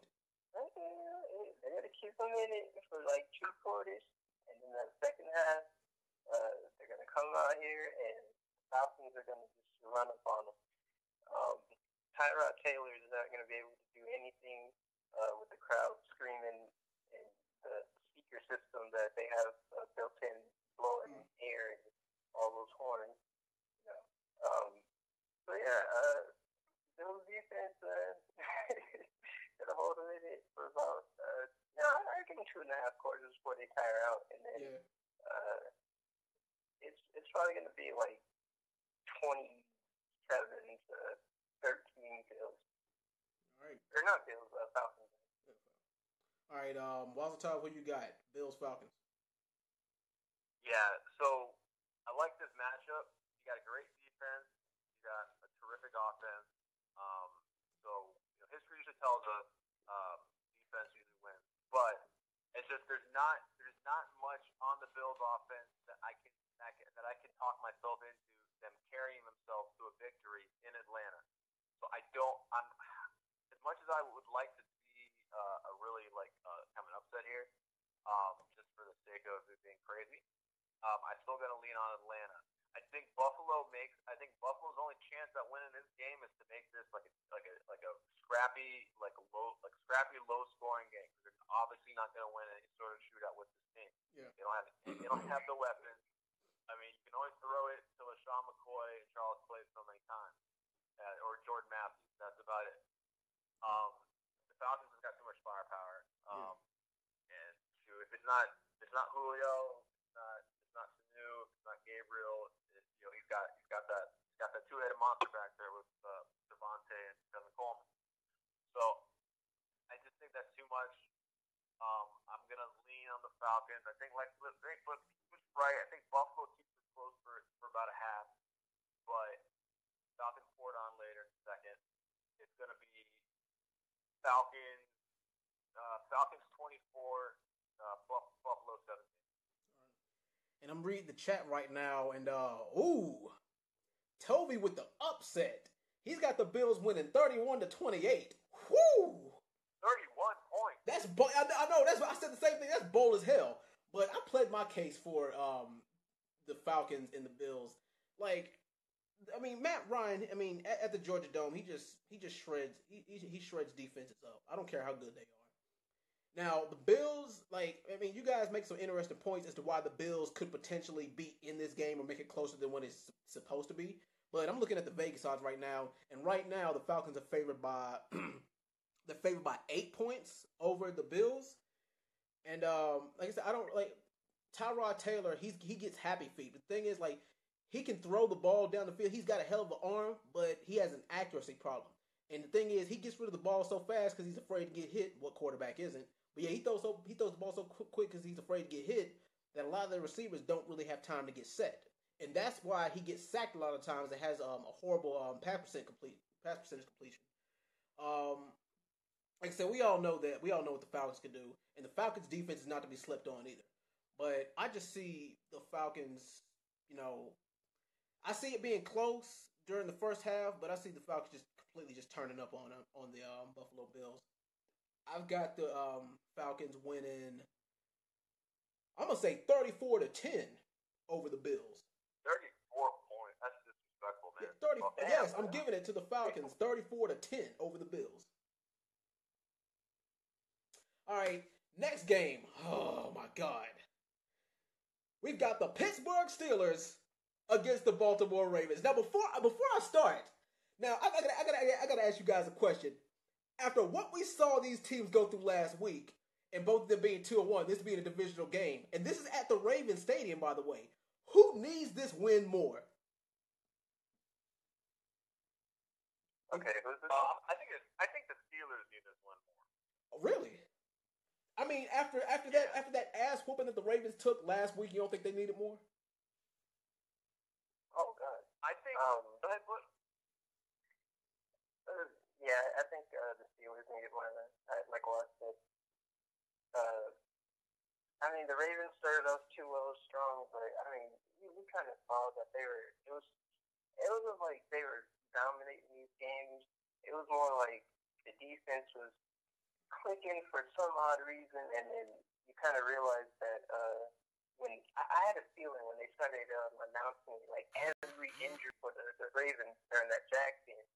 They're going to keep them in it for like 2 quarters. And then the second half, they're going to come out here and the Falcons are going to just run up on them. Tyrod Taylor is not going to be able to do anything with the crowd screaming and the speaker system that they have built in, blowing air and all those horns. You know. So yeah, Bills defense got a hold of it for about I give them 2.5 quarters before they tire out, and then it's probably going to be like 27-13 Bills. All right. Or not Bills, Falcons. All right, Wazzle Top, what you got? Bills, Falcons. Yeah, so I like this matchup. You got a great defense. You got a terrific offense. So history usually tells us defense usually wins, but it's just there's not much on the Bills offense that I can talk myself into them carrying themselves to a victory in Atlanta. So I'm as much as I would like to see a really kind of an upset here, just for the sake of it being crazy. I'm still going to lean on Atlanta. I think Buffalo's only chance at winning this game is to make this like a scrappy, low scoring game. They're obviously not going to win any sort of shootout with this team. Yeah. They don't have the weapons. I mean, you can always throw it to LaShawn McCoy and Charles Clay so many times, or Jordan Matthews. That's about it. The Falcons have got too much firepower. And if it's not Julio, it's not Sanu, it's not Gabriel. He's got that two-headed monster back there with Devontae and Kevin Coleman. So I just think that's too much. I'm gonna lean on the Falcons. I think Flip was right. I think Buffalo keeps it close for about a half, but Falcons pour it on later in the second. It's gonna be Falcons 24, Buffalo 17. And I'm reading the chat right now, and Toby with the upset. He's got the Bills winning 31-28. Whoo! 31 points. That's I know. That's I said the same thing. That's bold as hell. But I played my case for the Falcons and the Bills. Matt Ryan. At the Georgia Dome, he just shreds. He shreds defenses up. I don't care how good they are. Now, the Bills, you guys make some interesting points as to why the Bills could potentially be in this game or make it closer than what it's supposed to be. But I'm looking at the Vegas odds right now, and right now the Falcons are favored by 8 points over the Bills. And like I said, I don't like Tyrod Taylor. He gets happy feet. The thing is, like, he can throw the ball down the field. He's got a hell of an arm, but he has an accuracy problem. And the thing is, he gets rid of the ball so fast because he's afraid to get hit. What quarterback isn't? But yeah, he throws the ball so quick because he's afraid to get hit that a lot of the receivers don't really have time to get set, and that's why he gets sacked a lot of times. It has a horrible pass percentage completion. Um, like I said, we all know what the Falcons can do, and the Falcons' defense is not to be slept on either. But I just see the Falcons, you know, I see it being close during the first half, but I see the Falcons just completely just turning up on the Buffalo Bills. I've got the Falcons winning. I'm gonna say 34-10 over the Bills. 34 points. That's disrespectful, man. Yeah, 30. Oh, yes, I'm giving it to the Falcons. 34-10 over the Bills. All right, next game. Oh my God. We've got the Pittsburgh Steelers against the Baltimore Ravens. Now, before I start, now I gotta ask you guys a question. After what we saw these teams go through last week, and both of them being 2-1, this being a divisional game, and this is at the Ravens Stadium, by the way. Who needs this win more? Okay, I think the Steelers need this win more. Oh, really? I mean, after that ass whooping that the Ravens took last week, you don't think they needed more? Oh God, I think. Go ahead, Bush. Yeah, I think the Steelers needed one. Like Ross said. I mean, the Ravens started off 2-0 strong, but I mean, we kind of saw that it wasn't like they were dominating these games. It was more like the defense was clicking for some odd reason, and then you kind of realized that when I had a feeling when they started announcing like every injury for the Ravens during that Jags game,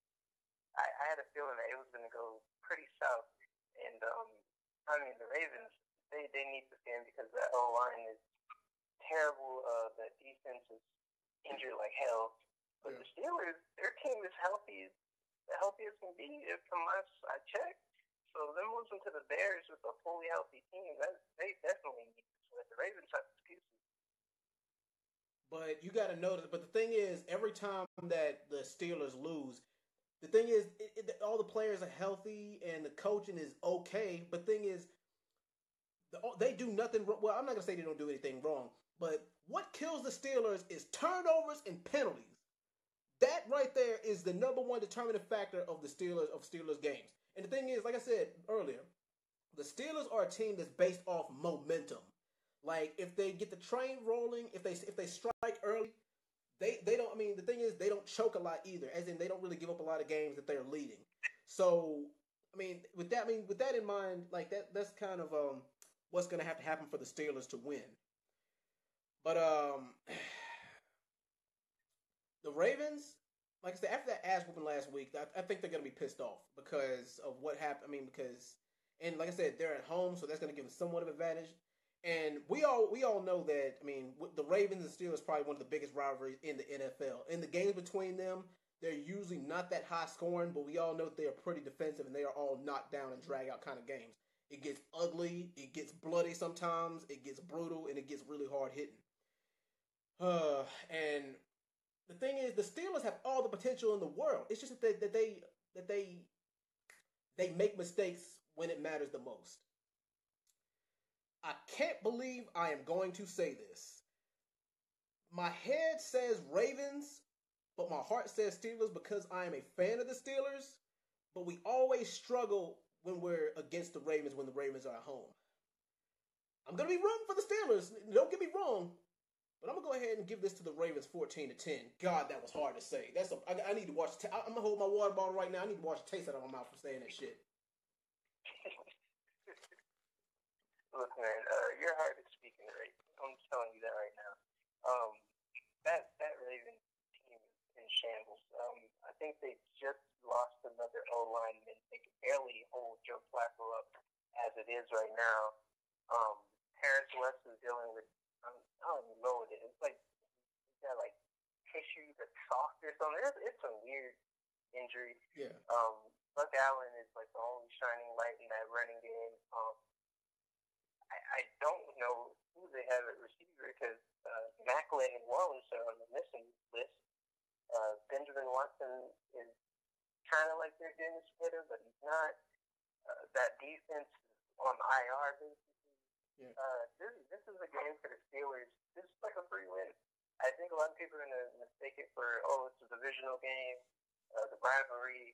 I had a feeling that it was going to go pretty south. And I mean, the Ravens, they need this game because that O-line is terrible. The defense is injured like hell. But the Steelers, their team is healthy, the healthiest can be from last I checked. So them losing to the Bears with a fully healthy team, they definitely need this win. The Ravens have excuses. But you got to notice. But the thing is, every time that the Steelers lose, the thing is, all the players are healthy and the coaching is okay. But the thing is, they do nothing wrong. Well, I'm not going to say they don't do anything wrong. But what kills the Steelers is turnovers and penalties. That right there is the number one determining factor of the Steelers games. And the thing is, like I said earlier, the Steelers are a team that's based off momentum. Like, if they get the train rolling, if they strike early, they don't. I mean, the thing is, they don't choke a lot either. As in, they don't really give up a lot of games that they're leading. So, I mean, with that in mind, like that's kind of what's going to have to happen for the Steelers to win. But the Ravens, like I said, after that ass whooping last week, I think they're going to be pissed off because of what happened. I mean, and like I said, they're at home, so that's going to give them somewhat of an advantage. And we all know that, I mean, the Ravens and Steelers is probably one of the biggest rivalries in the NFL. In the games between them, they're usually not that high scoring, but we all know that they are pretty defensive and they are all knocked down and drag out kind of games. It gets ugly, it gets bloody sometimes, it gets brutal, and it gets really hard hitting. And the thing is, the Steelers have all the potential in the world. It's just that they make mistakes when it matters the most. I can't believe I am going to say this. My head says Ravens, but my heart says Steelers because I am a fan of the Steelers. But we always struggle when we're against the Ravens when the Ravens are at home. I'm going to be rooting for the Steelers. Don't get me wrong. But I'm going to go ahead and give this to the Ravens 14-10. God, that was hard to say. I need to watch. I'm going to hold my water bottle right now. I need to wash the taste out of my mouth for saying that shit. Look, man, your heart is speaking right. I'm telling you that right now. That Ravens team is in shambles. I think they just lost another O-lineman. They can barely hold Joe Flacco up as it is right now. Terrence West is dealing with, I don't even know what it is. It's like he's got like tissue that's soft or something. It's a weird injury. Yeah. Buck Allen is like the only shining light in that running game. I don't know who they have at receiver because Macklin and Wallace are on the missing list. Benjamin Watson is kind of like their Dennis hitter, but he's not. That defense is on IR, basically. Yeah. This is a game for the Steelers. This is like a free win. I think a lot of people are going to mistake it for, it's a divisional game, the rivalry.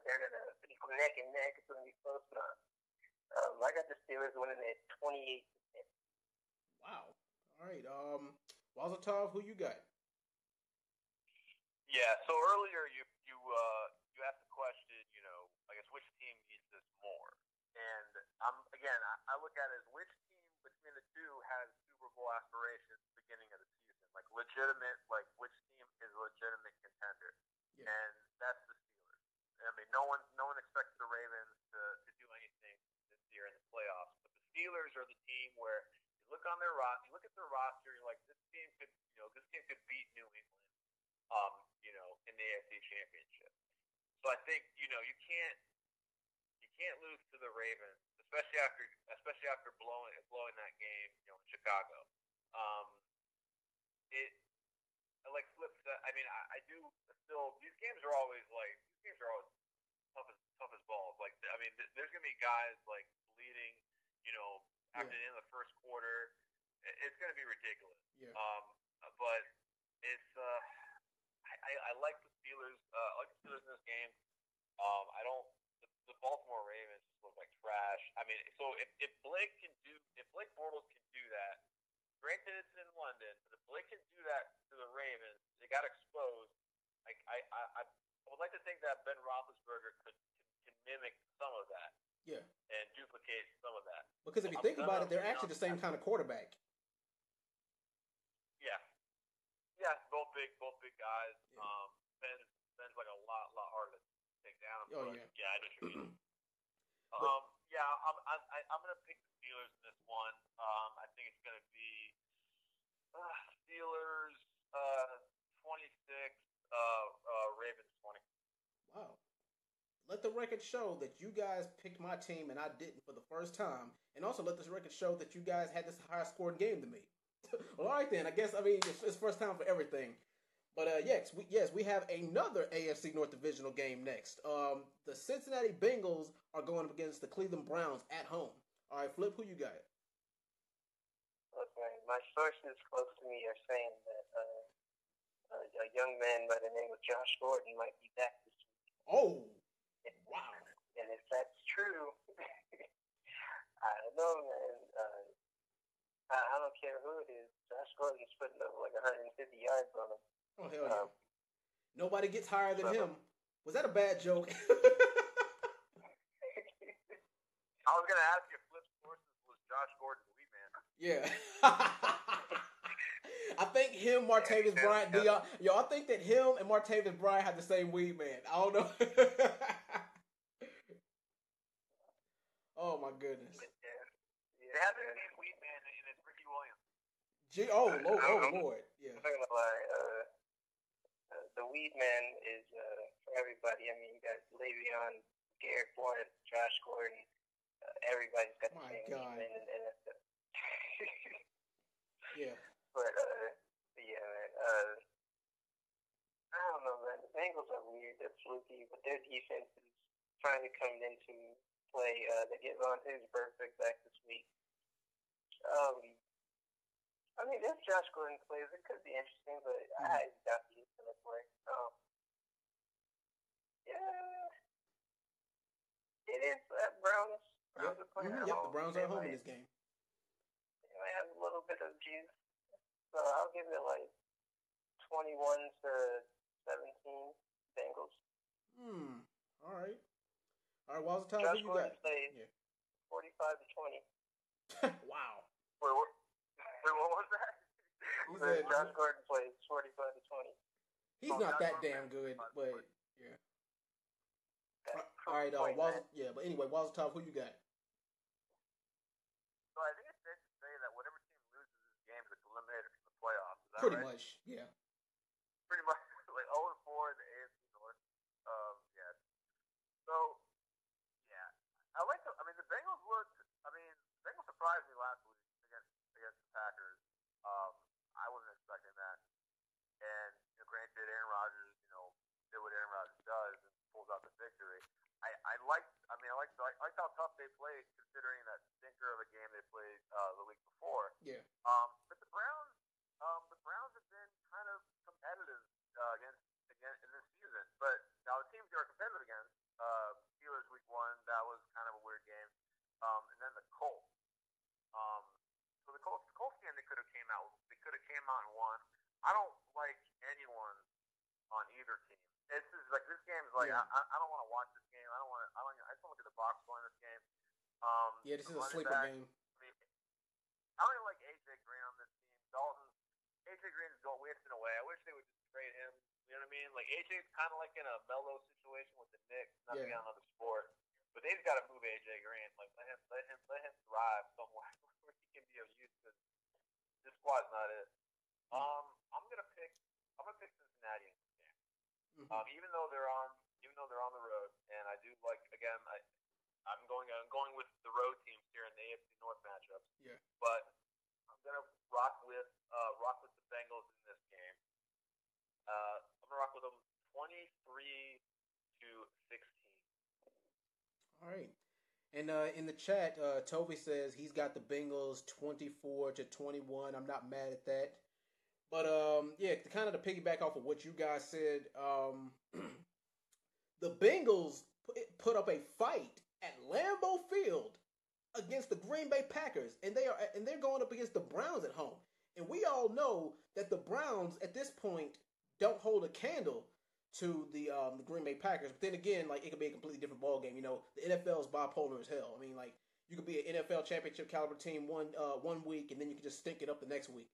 They're going to be neck and neck. It's going to be close. I got the Steelers winning at 28-10. Wow. All right. Wazatov, who you got? Yeah. So earlier you asked the question, I guess which team needs this more, and I look at it as which team between the two has Super Bowl aspirations beginning of the season, like legitimate, like which team is a legitimate contender, and that's the Steelers. I mean, no one expects the Ravens to do anything this year in the playoffs, but the Steelers are the team where you look at their roster, you're like, this team could beat New England, in the AFC Championship. So I think you can't lose to the Ravens, especially after blowing that game, in Chicago. Like Flip said, I mean, I do still. These games are always tough as balls. Like, I mean, there's gonna be guys like bleeding, after the end of the first quarter. It's gonna be ridiculous. Yeah. But it's I like the Steelers. I like the Steelers in this game. I don't. The Baltimore Ravens just look like trash. I mean, so if Blake Bortles can do that, granted it's in London, but if Blake can do that to the Ravens, they got exposed. Like I would like to think that Ben Roethlisberger can mimic some of that. Yeah. And duplicate some of that. Because if you think about it, they're actually the same kind of quarterback. Yeah. Yeah, both big guys. Yeah. Ben's like a lot harder to take down. Oh, but yeah. Yeah, I know what you mean. I'm gonna pick the Steelers in this one. I think it's gonna be Steelers 26, Ravens 20. Wow. Let the record show that you guys picked my team and I didn't for the first time, and also let this record show that you guys had this higher scoring game than me. Well, all right then. I guess it's first time for everything. But yes, we have another AFC North divisional game next. The Cincinnati Bengals are going up against the Cleveland Browns at home. All right, Flip, who you got? Okay, my sources close to me are saying that a young man by the name of Josh Gordon might be back this week. Oh, wow! And if that's true, I don't know, man. I don't care who it is. Josh Gordon's putting up like 150 yards on him. Oh, hell yeah. Nobody gets higher than him. Was that a bad joke? I was going to ask you if Flip's sources was Josh Gordon's lead man. Yeah. I think him, Martavis Bryant, I think that him and Martavis Bryant have the same weed man. I don't know. Oh, my goodness. They have a weed man, and it's Ricky Williams. Lord. Yeah. I'm not going to lie. The weed man is for everybody. I mean, you got Le'Veon, Garrett Blount, Josh Gordon. Everybody's got the same weed man in the NFL. Yeah. But, yeah, man. I don't know, man. The Bengals are weird. They're fluky, but their defense is finally coming into play. They get Von Hilsberg back this week. I mean, if Josh Gordon plays, it could be interesting, but I doubt he's going to play. Yeah. It is Browns. Browns are playing at home. The Browns are at home in this game. They might have a little bit of juice. So I'll give it like 21-17 Bengals. All right. What's the time? Josh Who you Gordon got? plays 45-20. Wow. Wait, what was that? He said Josh Gordon plays 45-20. He's not that damn good, but yeah. All right, but anyway, Wazatov, who you got? So I think it's safe to say that whatever team loses this game is eliminated from the playoffs. Is that Pretty right? much, yeah. Pretty much, like 0-4 in the AFC North. Yeah. So, yeah, the Bengals surprised me last week against the Packers. I wasn't expecting that. And granted, Aaron Rodgers, did what Aaron Rodgers does and pulls out the victory. I liked how tough they played, considering that stinker of a game they played the week before. Yeah. But the Browns have been kind of competitive against in this season. But now the teams they were competitive against, Steelers week 1, that was kind of a weird game. And then the Colts. So the Colts game they could have came out and won. I don't like anyone on either team. This game is like, yeah. I don't want to watch this game. I just want to look at the box score in this game. Yeah, this is a sleeper game. I don't even like AJ Green on this team. AJ Green is going wasting away. I wish they would just trade him. You know what I mean? Like, AJ's kind of like in a mellow situation with the Knicks, not to be on another sport. But they've got to move AJ Green. Like, let him thrive somewhere where he can be of use, because this squad's not it. I'm gonna pick Cincinnati in this game. Mm-hmm. Even though they're on the road, and I do like, again, I'm going with the road teams here in the AFC North matchups. Yeah. But I'm gonna rock with the Bengals in this game. I'm gonna rock with them 23-16. All right. And in the chat, Toby says he's got the Bengals 24-21. I'm not mad at that. But yeah, to piggyback off of what you guys said, the Bengals put up a fight at Lambeau Field against the Green Bay Packers, and they're going up against the Browns at home. And we all know that the Browns at this point don't hold a candle to the Green Bay Packers. But then again, like, it could be a completely different ball game. The NFL is bipolar as hell. I mean, like, you could be an NFL championship caliber team one week, and then you could just stink it up the next week.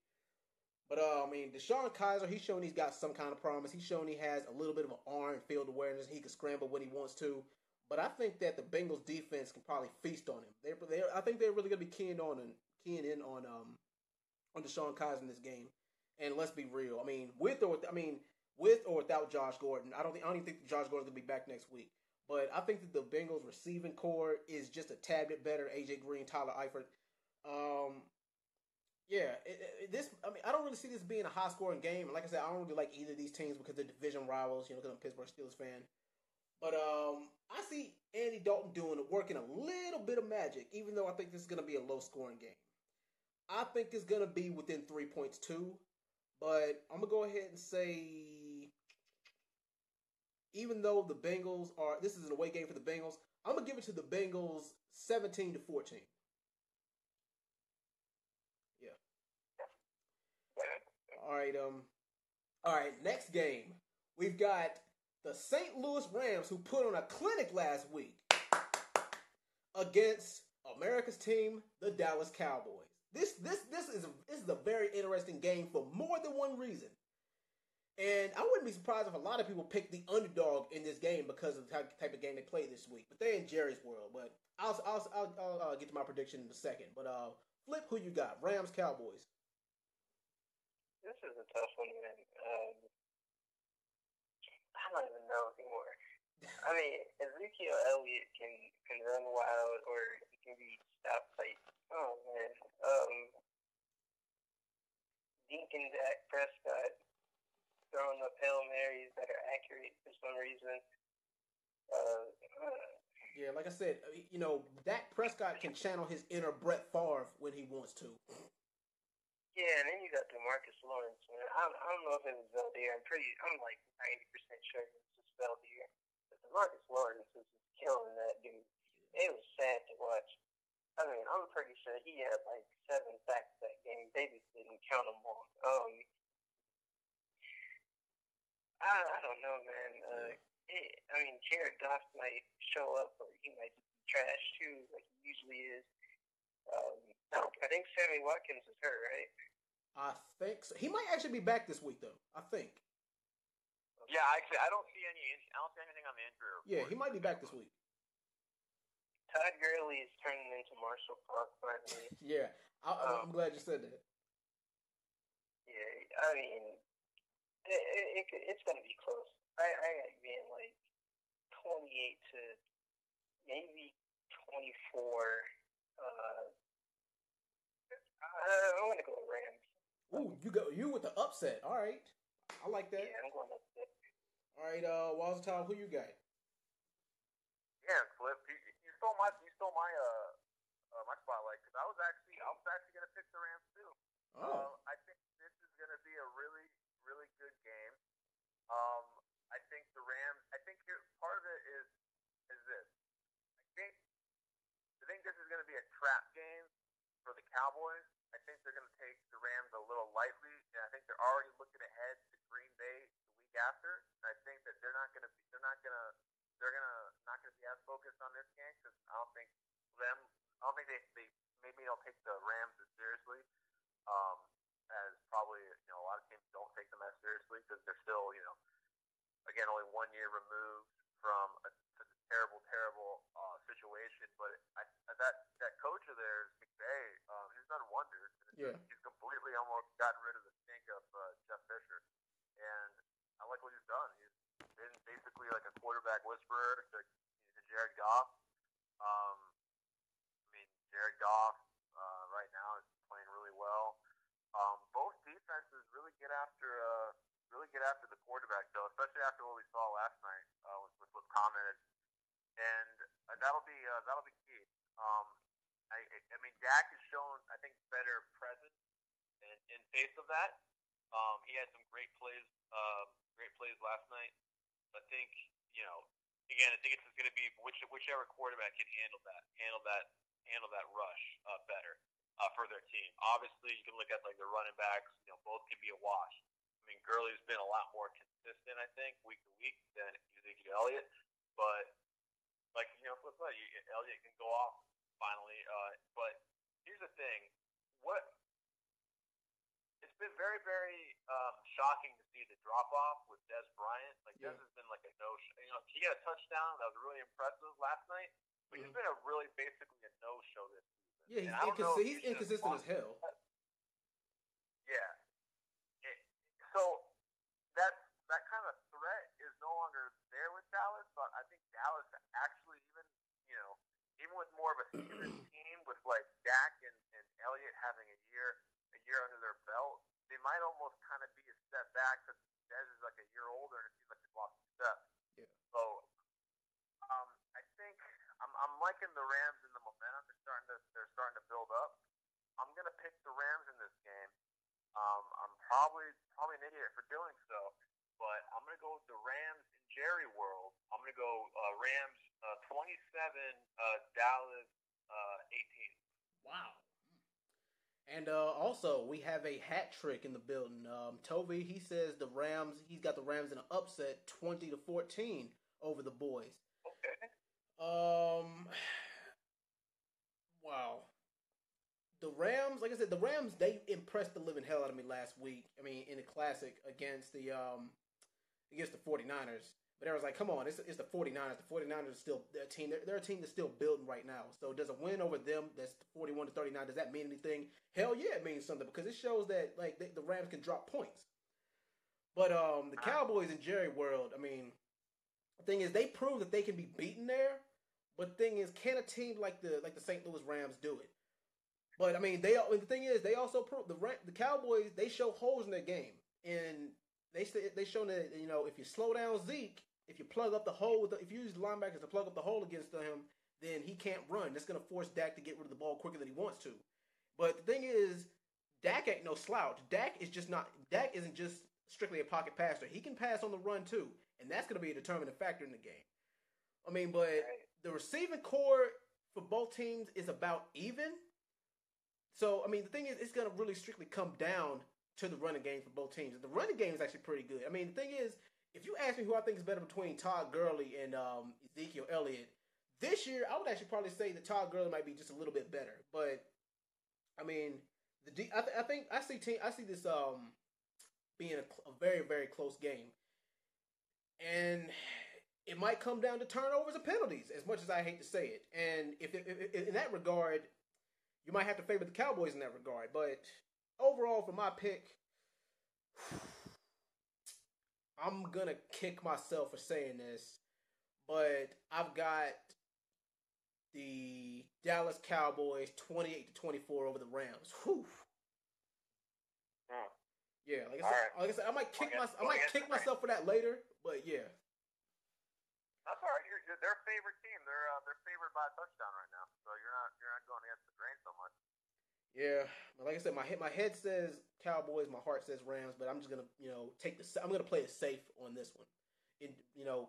But DeShone Kizer, he's shown he's got some kind of promise. He's shown he has a little bit of an arm and field awareness. He can scramble when he wants to. But I think that the Bengals defense can probably feast on him. I think they're really going to be keying in on DeShone Kizer in this game. And let's be real. I mean, with or without Josh Gordon, I don't even think Josh Gordon's going to be back next week. But I think that the Bengals receiving core is just a tad bit better. AJ Green, Tyler Eifert. Yeah, I don't really see this being a high-scoring game. And like I said, I don't really like either of these teams because they're division rivals, because I'm a Pittsburgh Steelers fan. But I see Andy Dalton working a little bit of magic, even though I think this is going to be a low-scoring game. I think it's going to be within 3 points, too. But I'm going to go ahead and say, even though the Bengals this is an away game for the Bengals, I'm going to give it to the Bengals 17-14. All right, next game. We've got the St. Louis Rams, who put on a clinic last week against America's team, the Dallas Cowboys. This is a very interesting game for more than one reason. And I wouldn't be surprised if a lot of people picked the underdog in this game because of the type of game they played this week. But they're in Jerry's world. But I'll get to my prediction in a second. But Flip, who you got? Rams, Cowboys. This is a tough one, man. I don't even know anymore. I mean, Ezekiel Elliott can run wild, or he can be stopped tight. Oh, man. Deacon Dak Prescott throwing up Hail Marys that are accurate for some reason. Yeah, like I said, Dak Prescott can channel his inner Brett Favre when he wants to. Yeah, and then you got DeMarcus Lawrence, man. I don't know if it was Veldier. I'm like 90% sure it was just Veldier. But DeMarcus Lawrence was just killing that dude. It was sad to watch. I mean, I'm pretty sure he had like 7 sacks that game. They just didn't count them all. I don't know, man. Jared Goff might show up, or he might just be trash too, like he usually is. I think Sammy Watkins is hurt, right? I think so. He might actually be back this week, though. I think. Yeah, actually, I don't see anything on the injury report. Yeah, he might be back this week. Todd Gurley is turning into Marshall Faulk finally. Yeah, I'm glad you said that. Yeah, I mean, it's going to be close. I got it being like 28 to maybe 24. I'm gonna go with Rams. Ooh, you with the upset. All right, I like that. Yeah, I'm going upset. All right, Walzatile, who you got? Yeah, Cliff, you stole my spotlight because I was actually gonna pick the Rams too. Oh, I think this is gonna be a really really good game. Um, I think the Rams. I think here part of it is this. I think I think this is gonna be a trap game for the Cowboys. I think they're gonna take the Rams a little lightly, and I think they're already looking ahead to Green Bay the week after. And I think that they're gonna not gonna be as focused on this game because them. I don't think they maybe don't take the Rams as seriously um, as probably a lot of teams don't take them as seriously because they're still again only 1 year removed from a terrible situation. But that coach of theirs, McVay, he's done wonders. yeah. He's completely almost gotten rid of the stink of Jeff Fisher, and I like what he's done. He's been basically like a quarterback whisperer to Jared Goff. Jared Goff right now is playing really well. Both defenses really get after the quarterback though, especially after what we saw last night with what's commented, and that'll be key. I mean, Dak has shown I think better presence in face of that. He had some great plays last night. I think again, I think it's going to be whichever quarterback can handle that rush better for their team. Obviously, you can look at like the running backs. Both can be a wash. I mean, Gurley's been a lot more consistent, I think, week to week than Ezekiel Elliott. But flip side, Elliott can go off finally. But here's the thing: what it's been very, very shocking to see the drop off with Dez Bryant. Like Dez has been like a no. He had a touchdown that was really impressive last night, but he's been basically a no show this season. Yeah, he's inconsistent as hell. Yeah. So that kind of threat is no longer there with Dallas, but I think Dallas actually even with more of a seasoned team with like Dak and Elliott having a year under their belt, they might almost kind of be a step back because Dez is like a year older and it seems like they've lost a step. Yeah. So I think I'm liking the Rams in the momentum. They're starting to build up. I'm gonna pick the Rams in this game. I'm probably an idiot for doing so, but I'm gonna go with the Rams in Jerry World. I'm gonna go Rams 27, Dallas 18. Wow. And also, we have a hat trick in the building. Toby, he says the Rams. He's got the Rams in an upset, 20-14 over the boys. Okay. Wow. The Rams, like I said, the Rams, they impressed the living hell out of me last week. I mean, in the classic against the 49ers. But I was like, come on, it's the 49ers. The 49ers are still a team. They're a team that's still building right now. So does a win over them that's 41-39, does that mean anything? Hell yeah, it means something because it shows that like the Rams can drop points. But the Cowboys in Jerry World, I mean, the thing is they prove that they can be beaten there. But the thing is, can a team like the St. Louis Rams do it? But I mean, the thing is, they also prove the Cowboys. They show holes in their game, and they show that if you slow down Zeke, if you plug up the hole, if you use linebackers to plug up the hole against him, then he can't run. That's going to force Dak to get rid of the ball quicker than he wants to. But the thing is, Dak ain't no slouch. Dak isn't just strictly a pocket passer. He can pass on the run too, and that's going to be a determining factor in the game. I mean, but the receiving core for both teams is about even. So, I mean, the thing is, it's going to really strictly come down to the running game for both teams. The running game is actually pretty good. I mean, the thing is, if you ask me who I think is better between Todd Gurley and Ezekiel Elliott, this year, I would actually probably say that Todd Gurley might be just a little bit better. But, I mean, I see this being a very, very close game. And it might come down to turnovers and penalties, as much as I hate to say it. And if in that regard, you might have to favor the Cowboys in that regard. But overall, for my pick, I'm going to kick myself for saying this. But I've got the Dallas Cowboys 28-24 over the Rams. Whew. Yeah, like I said, I might kick myself for that later, but yeah. That's all right. You're their favorite team. They're favored by a touchdown right now, so you're not going against the grain so much. Yeah, but like I said, my head says Cowboys, my heart says Rams, but I'm just gonna I'm gonna play it safe on this one. In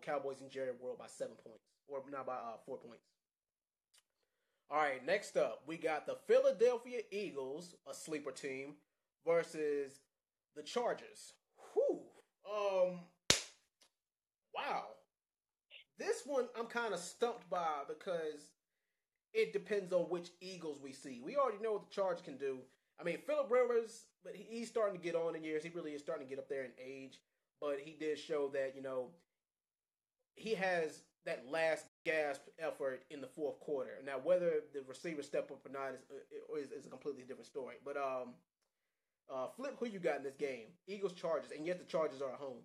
Cowboys and Jerry World by 7 points, or not by 4 points. All right, next up we got the Philadelphia Eagles, a sleeper team, versus the Chargers. Whew. Wow. This one I'm kind of stumped by because it depends on which Eagles we see. We already know what the Chargers can do. I mean, Phillip Rivers, but he's starting to get on in years. He really is starting to get up there in age. But he did show that, he has that last gasp effort in the fourth quarter. Now, whether the receivers step up or not is a completely different story. But Flip, who you got in this game? Eagles, Chargers, and yet the Chargers are at home.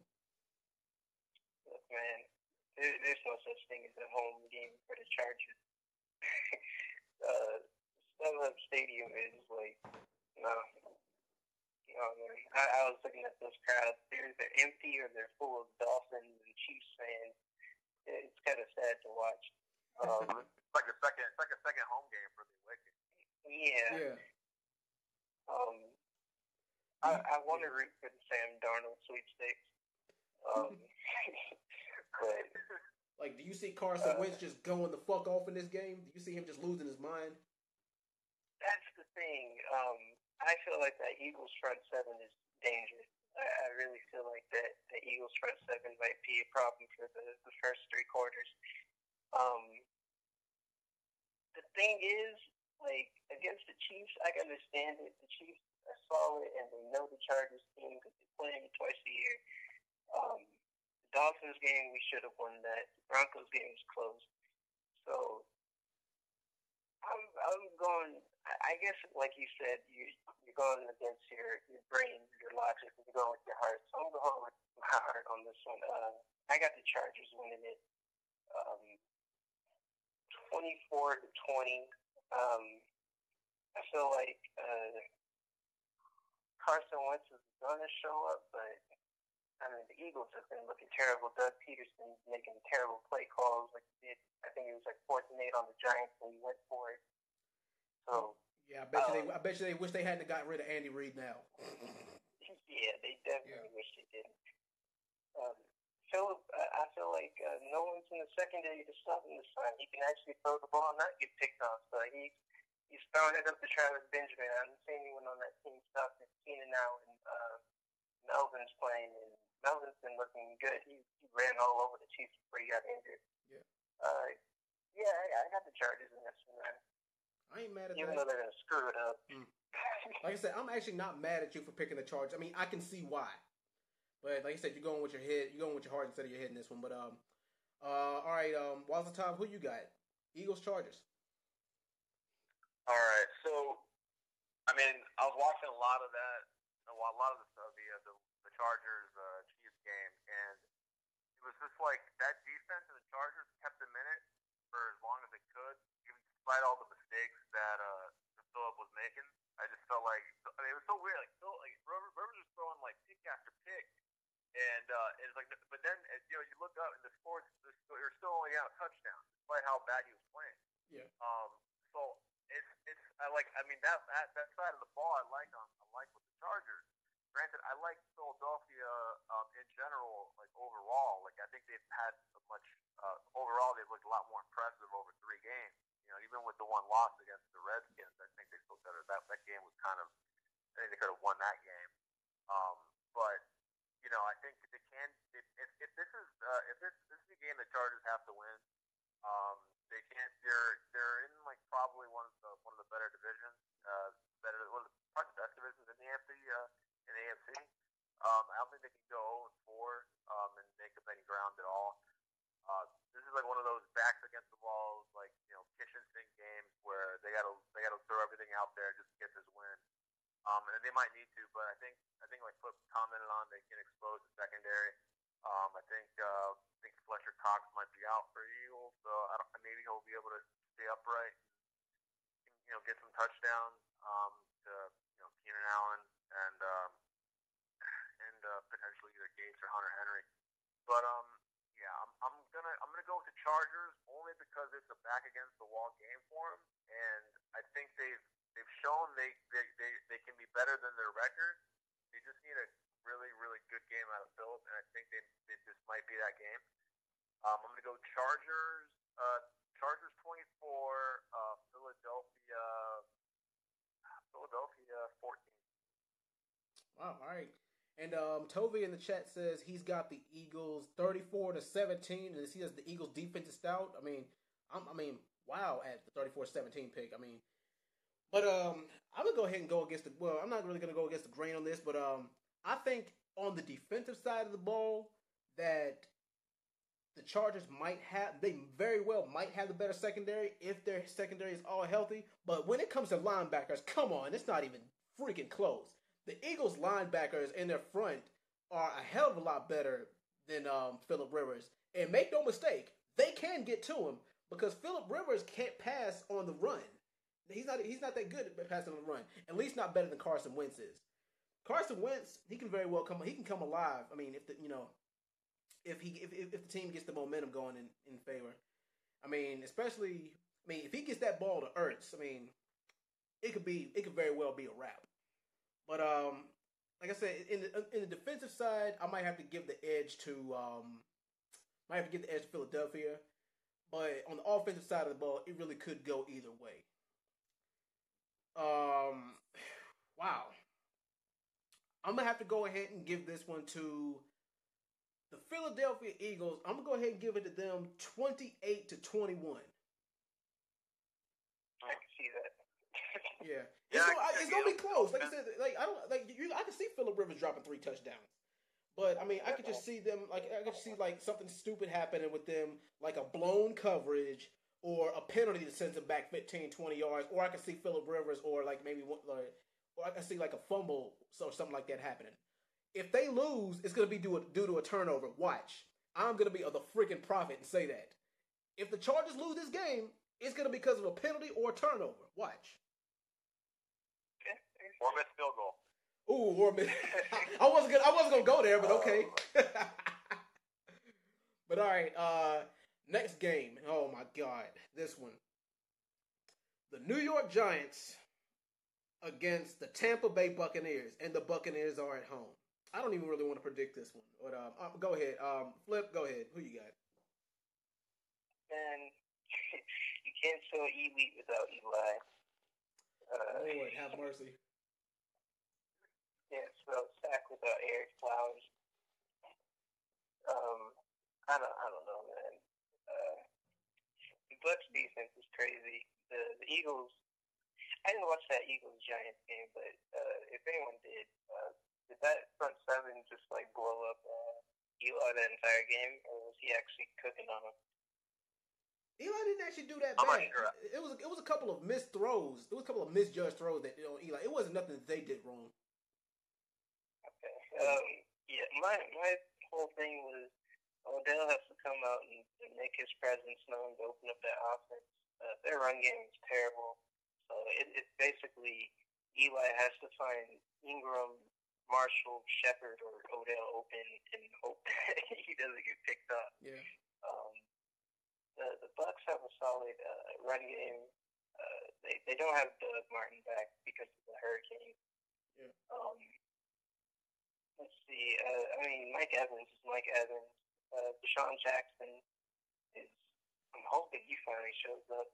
Look, man, there's no such thing as a home game for the Chargers. StubHub Stadium is like, no. Man. I was looking at those crowds. They're empty or they're full of Dolphins and Chiefs fans. It's kind of sad to watch. It's like a second home game for the Wicked. Yeah. I want to root for the Sam Darnold sweepstakes. But like, do you see Carson Wentz just going the fuck off in this game? Do you see him just losing his mind? That's the thing. I feel like that Eagles front seven is dangerous. I really feel like that the Eagles front seven might be a problem for the first three quarters. The thing is, like, against the Chiefs, I can understand it. The Chiefs are solid, and they know the Chargers team because they play them twice a year. The Dolphins game, we should have won that. The Broncos game was close. So I'm going. I guess, like you said, you're going against your brain, your logic, and you're going with your heart. So I'm going with my heart on this one. I got the Chargers winning it, 24-20. I feel like Carson Wentz is going to show up, but I mean the Eagles have been looking terrible. Doug Peterson's making terrible play calls, like he did. I think it was like 4th and 8 on the Giants, and he went for it. So yeah, I bet you they wish they hadn't gotten rid of Andy Reid now. Yeah, they definitely wish they didn't. Phillip, I feel like no one's in the secondary to stop him this time. He can actually throw the ball and not get picked off. So he's throwing it up to Travis Benjamin. I haven't seen anyone on that team stop it. Keenan now and Melvin's playing, and Melvin's been looking good. He ran all over the Chiefs before he got injured. Yeah. I got the Chargers in this one, man. I ain't mad at Even that. though they're gonna screw it up. Like I said, I'm actually not mad at you for picking the Chargers. I mean, I can see why. But like I said, you're going with your head. You're going with your heart instead of your head in this one. But all right. While the time, who you got? Eagles, Chargers. All right. So, I mean, I was watching a lot of that, the Chargers Chiefs game, and it was just like that defense and the Chargers kept them in it for as long as they could, even despite all the mistakes that Phillip was making. I just felt like it was so weird. Like Rivers was throwing like pick after pick, and it's like, but then you look up and the scores, you're still only out a touchdown, despite how bad he was playing. Yeah. So it's I mean that side of the ball I like with the Chargers. Granted, I like Philadelphia in general, like overall. Like I think they've had a much overall they've looked a lot more impressive over 3 games. Even with the one loss against the Redskins, I think they still could have. That game was kind of. I think they could have won that game. But I think they can. If this is a game the Chargers have to win, they can't. They're in like probably one of the better divisions. One of the probably best divisions in the AFC. In the AFC, I don't think they can go 0-4 and make up any ground at all. This is like one of those backs against the walls, like kitchen sink games where they gotta throw everything out there just to get this win. And they might need to, but I think like Flip commented on, they can expose the secondary. I think Fletcher Cox might be out for Eagles, so maybe he'll be able to stay upright, and, get some touchdowns to Keenan Allen and potentially either Gates or Hunter Henry. But yeah, I'm gonna go with the Chargers only because it's a back against the wall game for them, and I think they've shown they can be better than their record. They just need a really, really good game out of Philip, and I think this might be that game. I'm going to go Chargers. Chargers 24. Philadelphia 14. Wow. All right. And Tovi in the chat says he's got the Eagles 34-17, and he says the Eagles defense is stout. I mean, wow, at the 34-17 pick. I mean, but I'm gonna go ahead and go against the. Well, I'm not really gonna go against the grain on this, but I think on the defensive side of the ball that the Chargers they very well might have the better secondary if their secondary is all healthy. But when it comes to linebackers, come on, it's not even freaking close. The Eagles linebackers in their front are a hell of a lot better than Phillip Rivers. And make no mistake, they can get to him because Phillip Rivers can't pass on the run. He's not that good at passing on the run. At least not better than Carson Wentz is. Carson Wentz, he can very well come alive. I mean, if the team gets the momentum going in favor. I mean, if he gets that ball to Ertz, I mean, it could very well be a wrap. But like I said, in the defensive side, I might have to give the edge to Philadelphia. But on the offensive side of the ball, it really could go either way. Wow. I'm gonna have to go ahead and give this one to the Philadelphia Eagles. I'm gonna go ahead and give it to them 28-21. I can see that. Yeah. It's gonna be close. Like I said, I can see Phillip Rivers dropping 3 touchdowns. But I mean, I could just see them something stupid happening with them, like a blown coverage or a penalty that sends them back 15, 20 yards, or I could see Phillip Rivers or I can see like a fumble or something like that happening. If they lose, it's gonna be due to a turnover. Watch. I'm gonna be the freaking prophet and say that. If the Chargers lose this game, it's gonna be because of a penalty or a turnover. Watch. Or missed field goal. Ooh, or I wasn't gonna go there, but okay. But all right, next game. Oh my God, this one. The New York Giants against the Tampa Bay Buccaneers, and the Buccaneers are at home. I don't even really want to predict this one, but go ahead. Flip, go ahead. Who you got? Man, you can't spell elite without Eli. Lord, have mercy. Can't spell sack without Eric Flowers. I don't know, man. The Bucs defense is crazy. The Eagles. I didn't watch that Eagles Giants game, but if anyone did that front seven just blow up Eli the entire game, or was he actually cooking on him? Eli didn't actually do that I'm bad. not sure. It was a couple of missed throws. There was a couple of misjudged throws that Eli. It wasn't nothing that they did wrong. Okay. Yeah. My whole thing was Odell has to come out and make his presence known to open up that offense. Their run game is terrible. So it's basically Eli has to find Ingram, Marshall, Shepard, or Odell open and hope that he doesn't get picked up. Yeah. The Bucs have a solid run game. They don't have Doug Martin back because of the hurricane. Yeah. Let's see. Mike Evans is Mike Evans. Deshaun Jackson is. I'm hoping he finally shows up.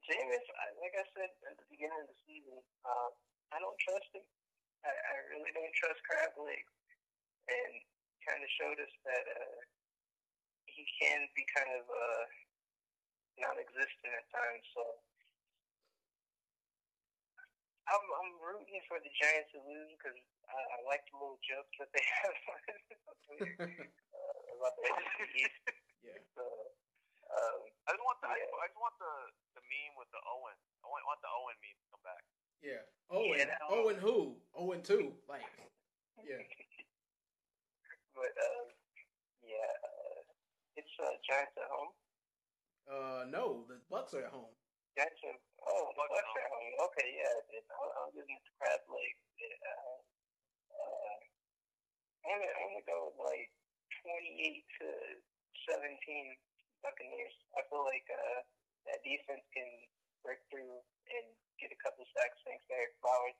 Jameis, like I said at the beginning of the season, I don't trust him. I really don't trust crab legs, and kind of showed us that he can be kind of non-existent at times. So I'm rooting for the Giants to lose because I like the little jokes that they have on Twitter about the East. Yeah. So, I just want the meme with the Owen. I want the Owen meme to come back. Yeah. Owen who? Owen 2. Yeah. But it's Giants at home. No, the Bucks are at home. Gotcha. Oh, Bucks at home. Okay, yeah. I'm just into crab legs. I'm gonna go with like 28-17 Buccaneers. I feel like that defense can break through and get a couple sacks thanks to Eric Flowers.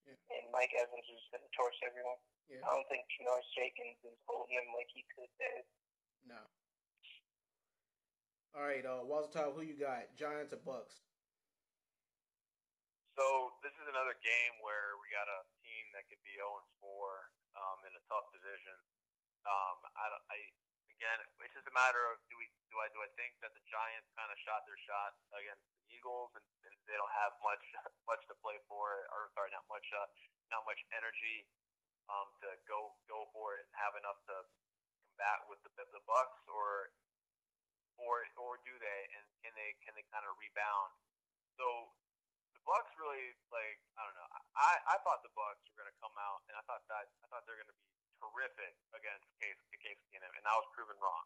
Yeah. And Mike Evans is going to torch everyone. Yeah. I don't think Norris Jenkins is holding him like he could there. No. All right, Walter, who you got? Giants or Bucks? So this is another game where we got a team that could be 0-4 in a tough division. Again, it's just a matter of do I think that the Giants kind of shot their shot against the Eagles and they don't have much to play for, or sorry, not much energy to go for it and have enough to combat with the Bucks, or do they, and can they kind of rebound? So the Bucks really, like, I don't know. I thought the Bucks were going to come out, and I thought they were going to be terrific against Case Keenum, and I was proven wrong.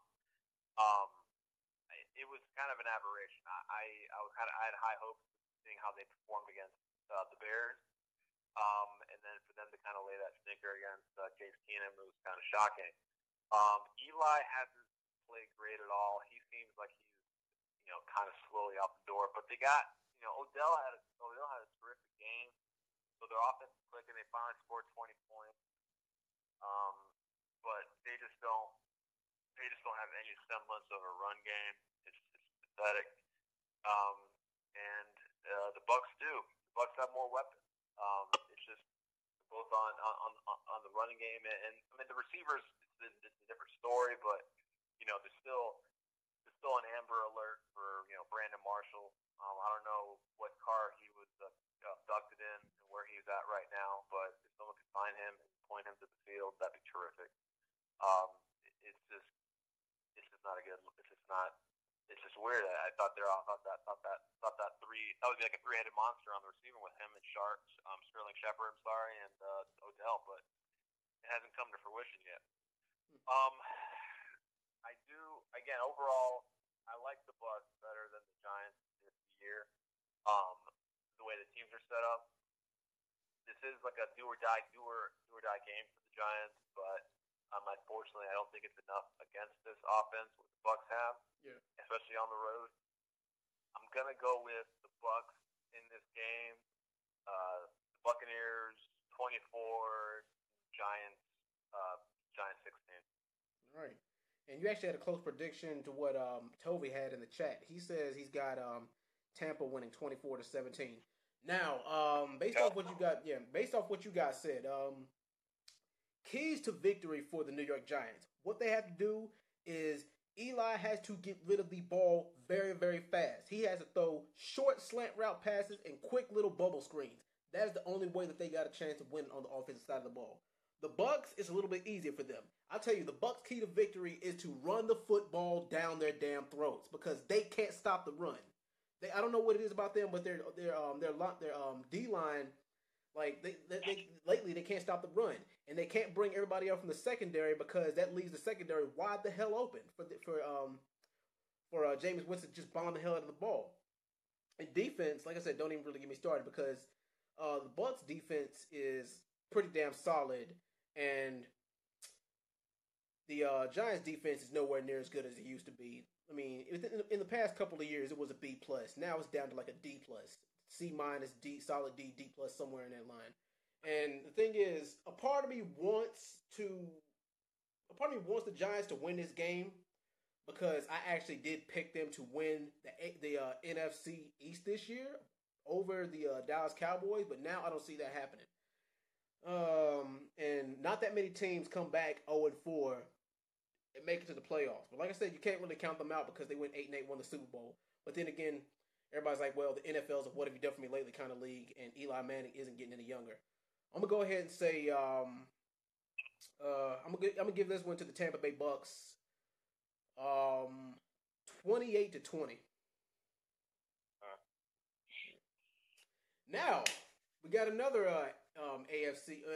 It was kind of an aberration. I had high hopes seeing how they performed against the Bears, and then for them to kind of lay that stinker against Case Keenum, it was kind of shocking. Eli hasn't played great at all. He seems like he's kind of slowly out the door, but they got Odell had a terrific game, so their offense is clicking. They finally scored 20 points. But they just don't have any semblance of a run game. It's pathetic. And the Bucks do. The Bucks have more weapons. It's just both on the running game and I mean the receivers. It's a different story, but there's still an Amber Alert for Brandon Marshall. I don't know what car he was abducted in and where he's at right now, but if someone could find him and point him to the field, that'd be terrific. It's just not a good. It's just not. It's just weird. I thought that would be like a three-headed monster on the receiving with him and Sterling Shepard, and Odell, but it hasn't come to fruition yet. I do. Again, overall, I like the Bucks better than the Giants this year. The way the teams are set up, this is like a do or die game for the Giants, but unfortunately, I don't think it's enough against this offense what the Bucks have, especially on the road. I'm gonna go with the Bucks in this game. The Buccaneers 24, Giants 16. All right. And you actually had a close prediction to what Tovey had in the chat. He says he's got Tampa winning 24-17. Now, based off what you guys said, keys to victory for the New York Giants. What they have to do is Eli has to get rid of the ball very, very fast. He has to throw short slant route passes and quick little bubble screens. That is the only way that they got a chance to win on the offensive side of the ball. The Bucks is a little bit easier for them. I'll tell you, the Bucks' key to victory is to run the football down their damn throats because they can't stop the run. I don't know what it is about them, but their D line, like they lately they can't stop the run, and they can't bring everybody up from the secondary because that leaves the secondary wide the hell open for Jameis Winston just bomb the hell out of the ball. And defense, like I said, don't even really get me started because the Bucks defense is pretty damn solid, and the Giants defense is nowhere near as good as it used to be. I mean, in the past couple of years, it was a B+. Now it's down to like a D+. C-, D, solid D, D+, somewhere in that line. And the thing is, a part of me wants the Giants to win this game because I actually did pick them to win the NFC East this year over the Dallas Cowboys, but now I don't see that happening. And not that many teams come back 0-4 and make it to the playoffs. But like I said, you can't really count them out because they went 8-8, won the Super Bowl. But then again, everybody's like, well, the NFL's a what have you done for me lately kind of league, and Eli Manning isn't getting any younger. I'm gonna go ahead and say I'm gonna give this one to the Tampa Bay Bucks, 28-20. Now we got another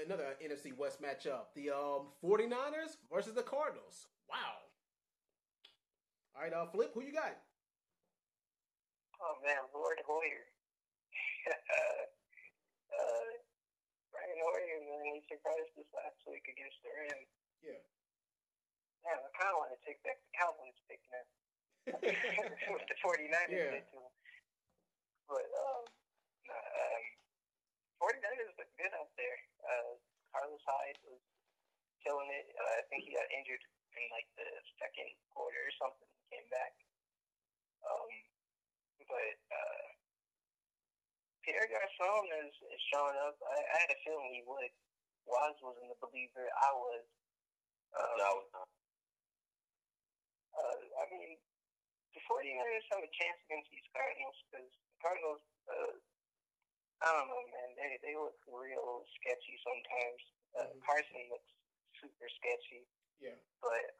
another NFC West matchup. The 49ers versus the Cardinals. Wow. All right, Flip, who you got? Oh man, Lord Hoyer. Brian Hoyer, man, he surprised us last week against the Rams. Yeah. Man, I kind of want to take back the Cowboys pick now. What the 49ers did to him. But, 49ers look good out there. Carlos Hyde was killing it. I think he got injured in like the second quarter or something. He came back. But Pierre Garçon is showing up. I had a feeling he would. Waz wasn't a believer. I was. No, I was not. I mean, the 49ers have a chance against these Cardinals because the Cardinals, I don't know, man. They look real sketchy sometimes. Carson looks super sketchy. Yeah. But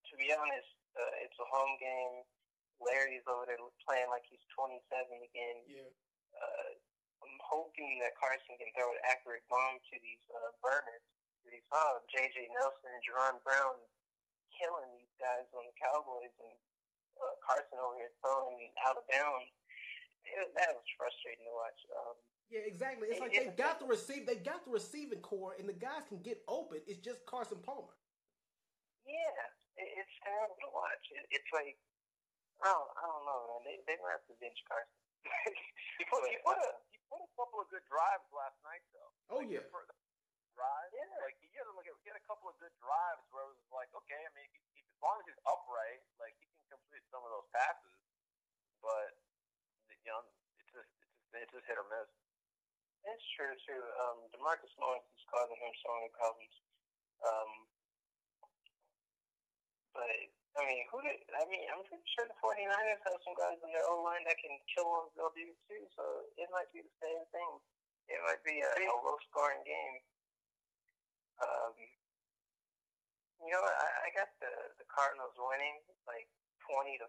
to be honest, it's a home game. Larry's over there playing like he's 27 again. Yeah. I'm hoping that Carson can throw an accurate bomb to these burners. We saw J.J. Nelson and Jerron Brown killing these guys on the Cowboys, and Carson over here throwing out of bounds. That was frustrating to watch. Yeah, exactly. It's like they got the receiving core, and the guys can get open. It's just Carson Palmer. Yeah, it's terrible to watch. It's like I don't know, man. They might have to bench Carson. He put a couple of good drives last night, though. Oh yeah. Drive. Yeah. Like he had a couple of good drives where it was like, okay, I mean, as long as he's upright, like he can complete some of those passes. But it's just hit or miss. That's true too. DeMarcus Lawrence is causing him so many problems. But I'm pretty sure the 49ers have some guys in their O-line that can kill them if they'll do it too. So it might be the same thing. It might be a low-scoring game. I got the Cardinals winning like 20-14,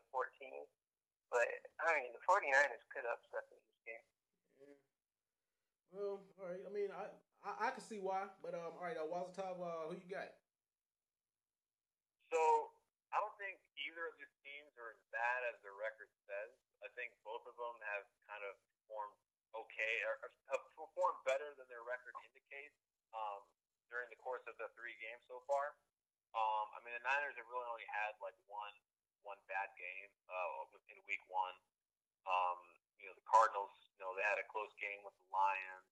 but I mean the 49ers could upset them this game. Yeah. Well, all right. I mean, I can see why, but all right. Wazatov, who you got? So I don't think either of these teams are as bad as their record says. I think both of them have kind of performed okay, or have performed better than their record indicates during the course of the 3 games so far. I mean, the Niners have really only had like one bad game in week 1. The Cardinals, they had a close game with the Lions.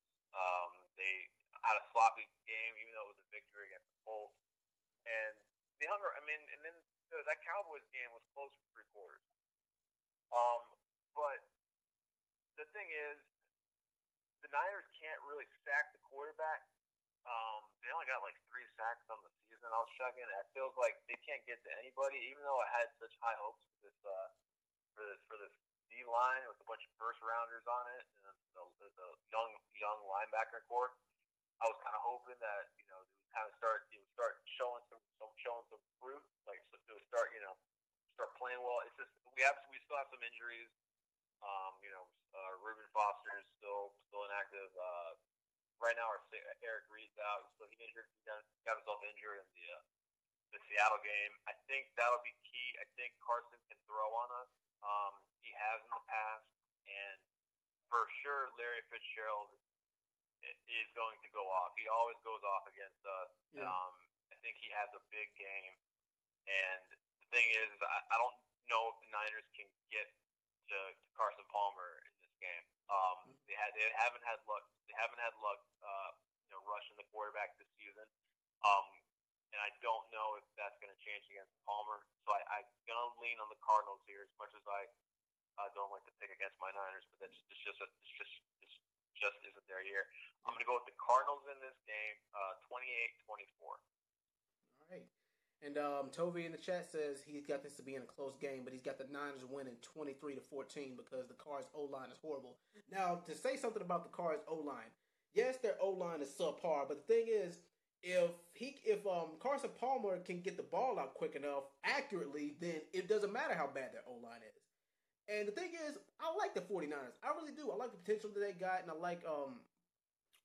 They had a sloppy game, even though it was a victory against the Colts. And and then that Cowboys game was close for 3 quarters. But the thing is, the Niners can't really sack the quarterback. They only got like 3 sacks on the season. I was checking. It feels like they can't get to anybody, even though I had such high hopes for this D line with a bunch of first rounders on it and the young linebacker core. I was kind of hoping that they would kind of start showing some fruit, like so it would start playing well. It's just we still have some injuries. Reuben Foster is still inactive. Right now, Eric Reed's out. So he got himself injured in the Seattle game. I think that'll be key. I think Carson can throw on us. He has in the past, and for sure, Larry Fitzgerald is going to go off. He always goes off against us. Yeah. I think he has a big game, and the thing is, I don't know if the Niners can get to Carson Palmer in this game. They haven't had luck. They haven't had luck, rushing the quarterback this season. And I don't know if that's going to change against Palmer. So I'm going to lean on the Cardinals here, as much as I don't like to pick against my Niners, but it's just isn't their year. I'm going to go with the Cardinals in this game, 28-24. All right. And Tovi in the chat says he's got this to be in a close game, but he's got the Niners winning 23-14 because the Cards' O-line is horrible. Now, to say something about the Cards' O-line, yes, their O-line is subpar, but the thing is, if Carson Palmer can get the ball out quick enough, accurately, then it doesn't matter how bad their O-line is. And the thing is, I like the 49ers. I really do. I like the potential that they got, and I like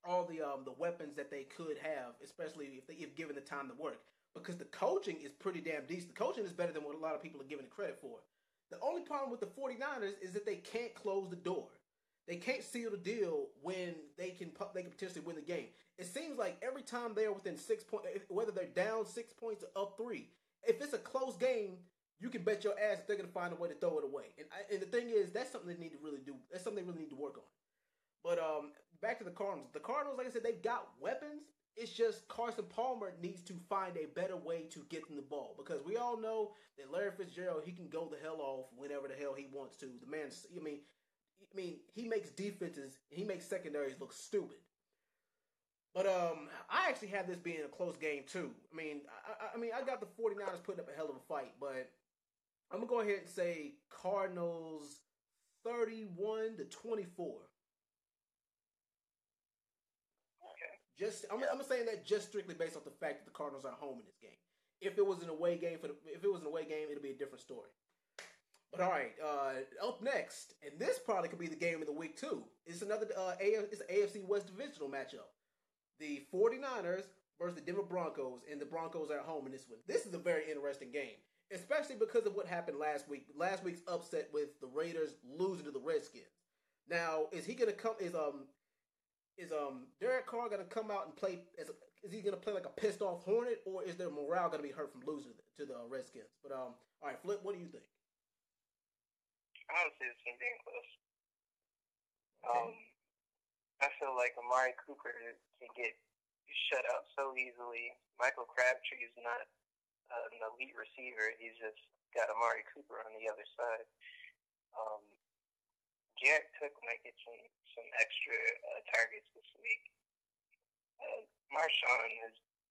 all the weapons that they could have, especially if given the time to work. Because the coaching is pretty damn decent. The coaching is better than what a lot of people are giving it credit for. The only problem with the 49ers is that they can't close the door. They can't seal the deal when they can potentially win the game. It seems like every time they're within 6 points, whether they're down 6 points or up 3, if it's a close game, you can bet your ass they're going to find a way to throw it away. And the thing is, that's something they need to really do. That's something they really need to work on. But back to the Cardinals. The Cardinals, like I said, they've got weapons. It's just Carson Palmer needs to find a better way to get them the ball, because we all know that Larry Fitzgerald, he can go the hell off whenever the hell he wants to. The man, I mean, he makes defenses, he makes secondaries look stupid. But I actually have this being a close game too. I got the 49ers putting up a hell of a fight, but I'm gonna go ahead and say Cardinals 31-24. I'm saying that just strictly based off the fact that the Cardinals are home in this game. If it was an away game, it'll be a different story. But all right, up next, and this probably could be the game of the week too. It's another it's an AFC West divisional matchup. The 49ers versus the Denver Broncos, and the Broncos are at home in this one. This is a very interesting game, especially because of what happened last week. Last week's upset with the Raiders losing to the Redskins. Now, is he going to come? Is Derek Carr going to come out and play? Is he going to play like a pissed off Hornet, or is their morale going to be hurt from losing to the Redskins? But all right, Flip, what do you think? I would say it's going to be close. I feel like Amari Cooper can get shut out so easily. Michael Crabtree is not an elite receiver. He's just got Amari Cooper on the other side. Jared Cook might get some extra targets this week. Marshawn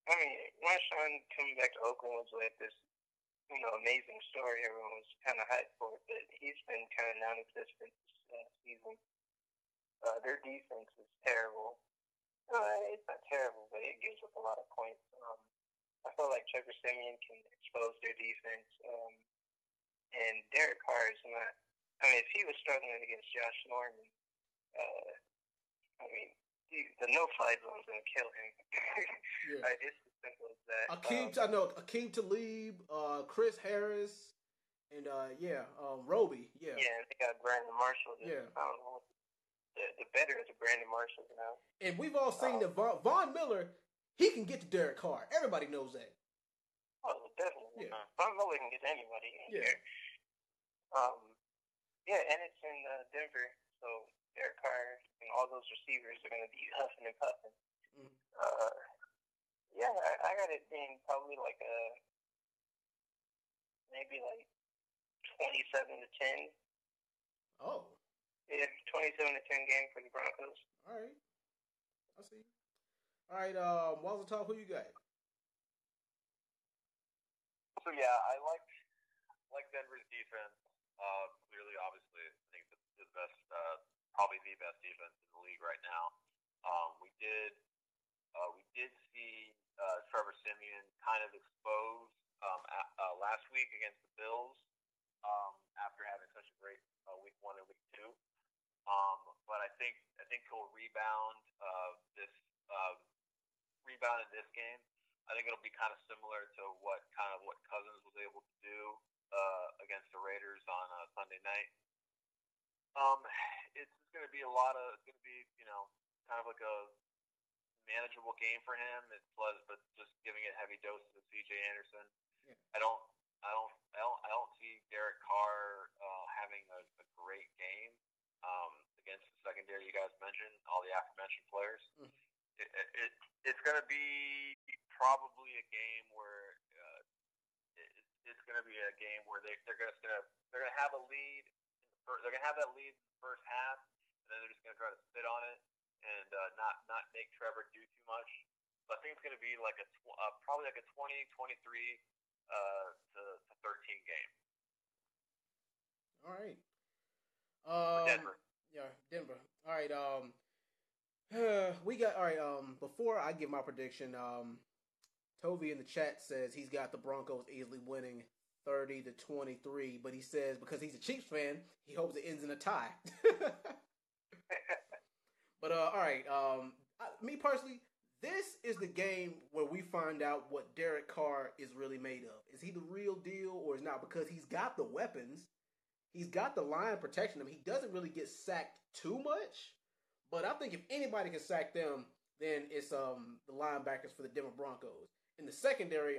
coming back to Oakland was like this, amazing story. Everyone was kind of hyped for it, but he's been kind of non-existent this season. Their defense is terrible. It's not terrible, but it gives up a lot of points. I feel like Trevor Siemian can expose their defense, and Derek Carr is not. If he was struggling against Josh Norman, the no-fly zone is going to kill him. Yeah. It's as simple as that. Akeem Talib, Chris Harris, and Roby. Yeah. Yeah, and they got Brandon Marshall. I don't know. The better is the Brandon Marshalls now. And we've all seen that Von Miller, he can get to Derek Carr. Everybody knows that. Oh, definitely. Yeah. Von Miller can get to anybody in here. And it's in Denver, so Derek Carr and all those receivers are going to be huffing and puffing. Mm-hmm. I got it being probably like maybe like 27-10. Oh. Yeah, 27-10 game for the Broncos. All right. I see. All right, Walter, who you got? So, I like Denver's defense. Clearly, obviously, I think the best, probably the best defense in the league right now. We did see Trevor Siemian kind of exposed last week against the Bills after having such a great week 1 and week 2. But I think he'll rebound in this game. I think it'll be kind of similar to what Cousins was able to do against the Raiders on Sunday night. It's going to be kind of like a manageable game for him. But just giving it heavy doses of C.J. Anderson. Yeah. I don't see Derek Carr having a great game against the secondary you guys mentioned, all the aforementioned players. Mm. It's going to be probably a game where it's going to be a game where they're going to have a lead. They're going to have that lead in the first half, and then they're just going to try to sit on it and not make Trevor do too much. So I think it's going to be like probably like a 20-23 to 13 game. All right. Denver. Yeah, Denver. All right. We got all right. Before I give my prediction, Toby in the chat says he's got the Broncos easily winning 30-23, but he says because he's a Chiefs fan, he hopes it ends in a tie. But all right. Me personally, this is the game where we find out what Derek Carr is really made of. Is he the real deal or is not? Because he's got the weapons. He's got the line protecting him. He doesn't really get sacked too much, but I think if anybody can sack them, then it's the linebackers for the Denver Broncos. In the secondary,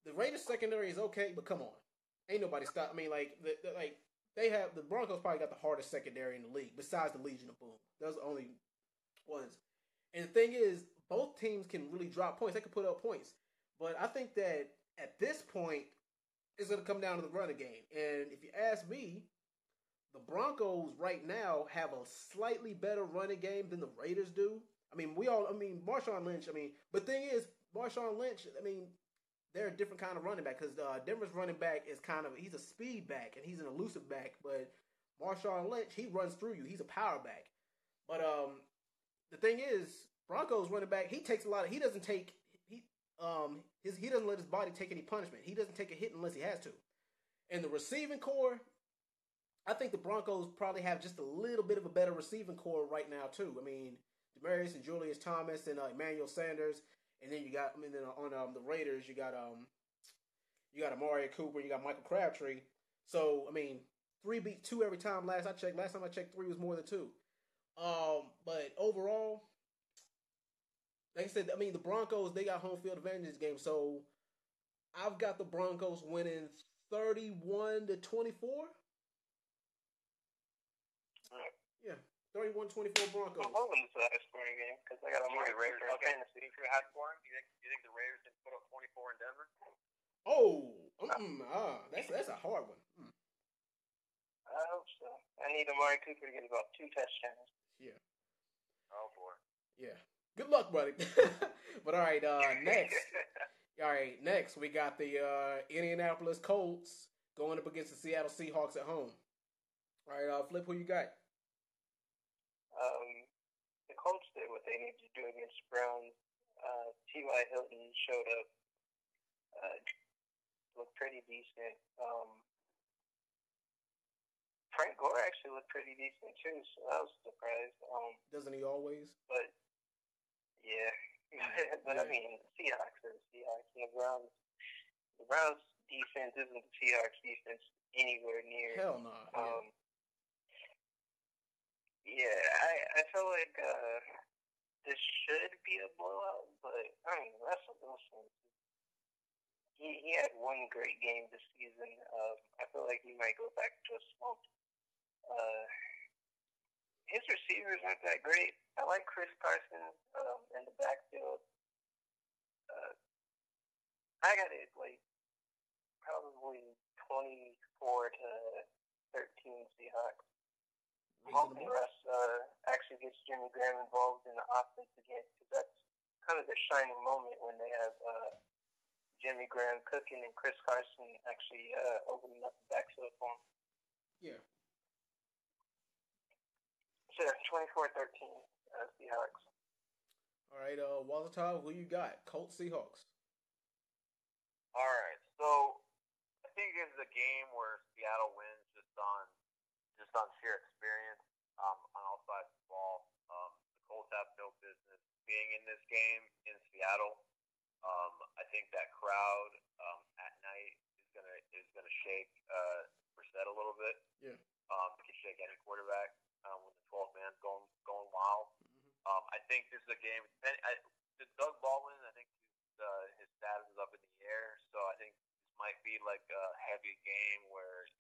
the Raiders secondary is okay, but come on, ain't nobody stop. I mean, they have the Broncos probably got the hardest secondary in the league besides the Legion of Boom. Those are the only ones. And the thing is, both teams can really drop points. They can put up points, but I think that at this point, it's going to come down to the running game. And if you ask me, the Broncos right now have a slightly better running game than the Raiders do. Marshawn Lynch. But the thing is, Marshawn Lynch. They're a different kind of running back because Denver's running back is he's a speed back and he's an elusive back. But Marshawn Lynch, he runs through you. He's a power back. But the thing is, Broncos running back, he takes a lot of. He doesn't let his body take any punishment. He doesn't take a hit unless he has to. And the receiving core, I think the Broncos probably have just a little bit of a better receiving core right now too. Demaryius and Julius Thomas and Emmanuel Sanders, and then on the Raiders you got Amari Cooper, you got Michael Crabtree. So 3 beat 2 every time. Last time I checked, 3 was more than 2. But overall, like I said, the Broncos, they got home field advantage in this game. So I've got the Broncos winning 31-24. Yeah, 31-24 Broncos. I'm hoping it's a high scoring game because I got a more Raiders on fantasy. You think you're high scoring? You think the Raiders can put up 24 in Denver? That's a hard one. I hope so. I need Amari Cooper to get about 2 touchdowns. Yeah. Oh boy. Yeah. Good luck, buddy. But all right, next. All right, next we got the Indianapolis Colts going up against the Seattle Seahawks at home. All right, Flip, who you got? The Colts did what they needed to do against the Browns. T.Y. Hilton showed up, looked pretty decent. Frank Gore actually looked pretty decent too, so I was surprised. Doesn't he always? But yeah, but yeah. Seahawks are the Seahawks, and the Browns defense isn't the Seahawks defense anywhere near. Hell no. Yeah, I feel like this should be a blowout, but Russell Wilson, he had one great game this season. I feel like he might go back to a slump. His receivers aren't that great. I like Chris Carson in the backfield. I got it probably 24-13 Seahawks. I'm hoping Russ actually gets Jimmy Graham involved in the offense again, because that's kind of the shining moment when they have Jimmy Graham cooking and Chris Carson actually opening up the backfield for him. Yeah. So 24-13 Seahawks. All right, Walter, who you got? Colts, Seahawks. All right, so I think this is a game where Seattle wins just on sheer experience on all sides of the ball. The Colts have no business being in this game in Seattle. I think that crowd at night is gonna shake Brissett a little bit. Yeah. It can shake any quarterback when the 12th man's going wild. Mm-hmm. I think this is a game. Doug Baldwin, I think his status is up in the air, so I think this might be like a heavy game where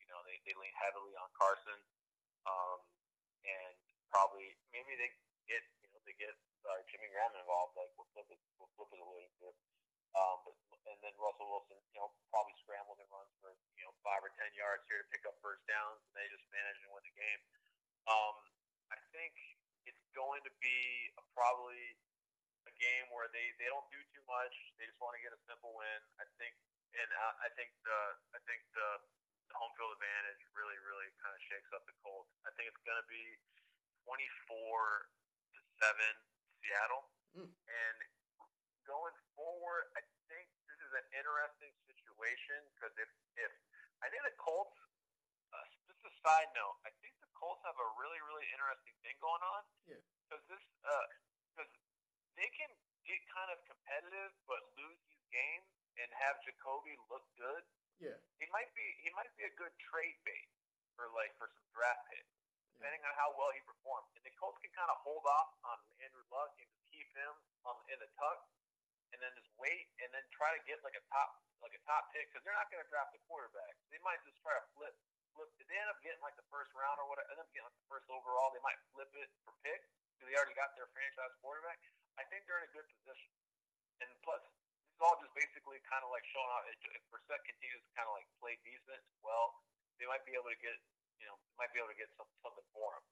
they lean heavily on Carson, and probably maybe they get Jimmy Graham involved, like we'll flip it alluding to. And then Russell Wilson, probably scrambles and runs for 5 or 10 yards here to pick up first downs, and they just manage and win the game. I think it's going to be probably a game where they don't do too much. They just want to get a simple win. I think the home field advantage really kind of shakes up the Colts. I think it's going to be 24-7 Seattle. And going forward, I think this is an interesting situation because if I think the Colts, just a side note, I think the Colts have a really interesting thing going on. Yeah. Because they can get kind of competitive but lose these games and have Jacoby look good Yeah. He might be a good trade bait for some draft picks, depending on how well he performs. And the Colts can kind of hold off on Andrew Luck and just keep him in the tuck, and then just wait, and then try to get like a top pick, because they're not going to draft a quarterback. They might just try to flip. If they end up getting like the first round or whatever, end up getting like the first overall, they might flip it for pick because they already got their franchise quarterback. I think they're in a good position, and plus, this is all just basically kind of like showing out. If Brissett continues to kind of like play decent, well, they might be able to get something for him.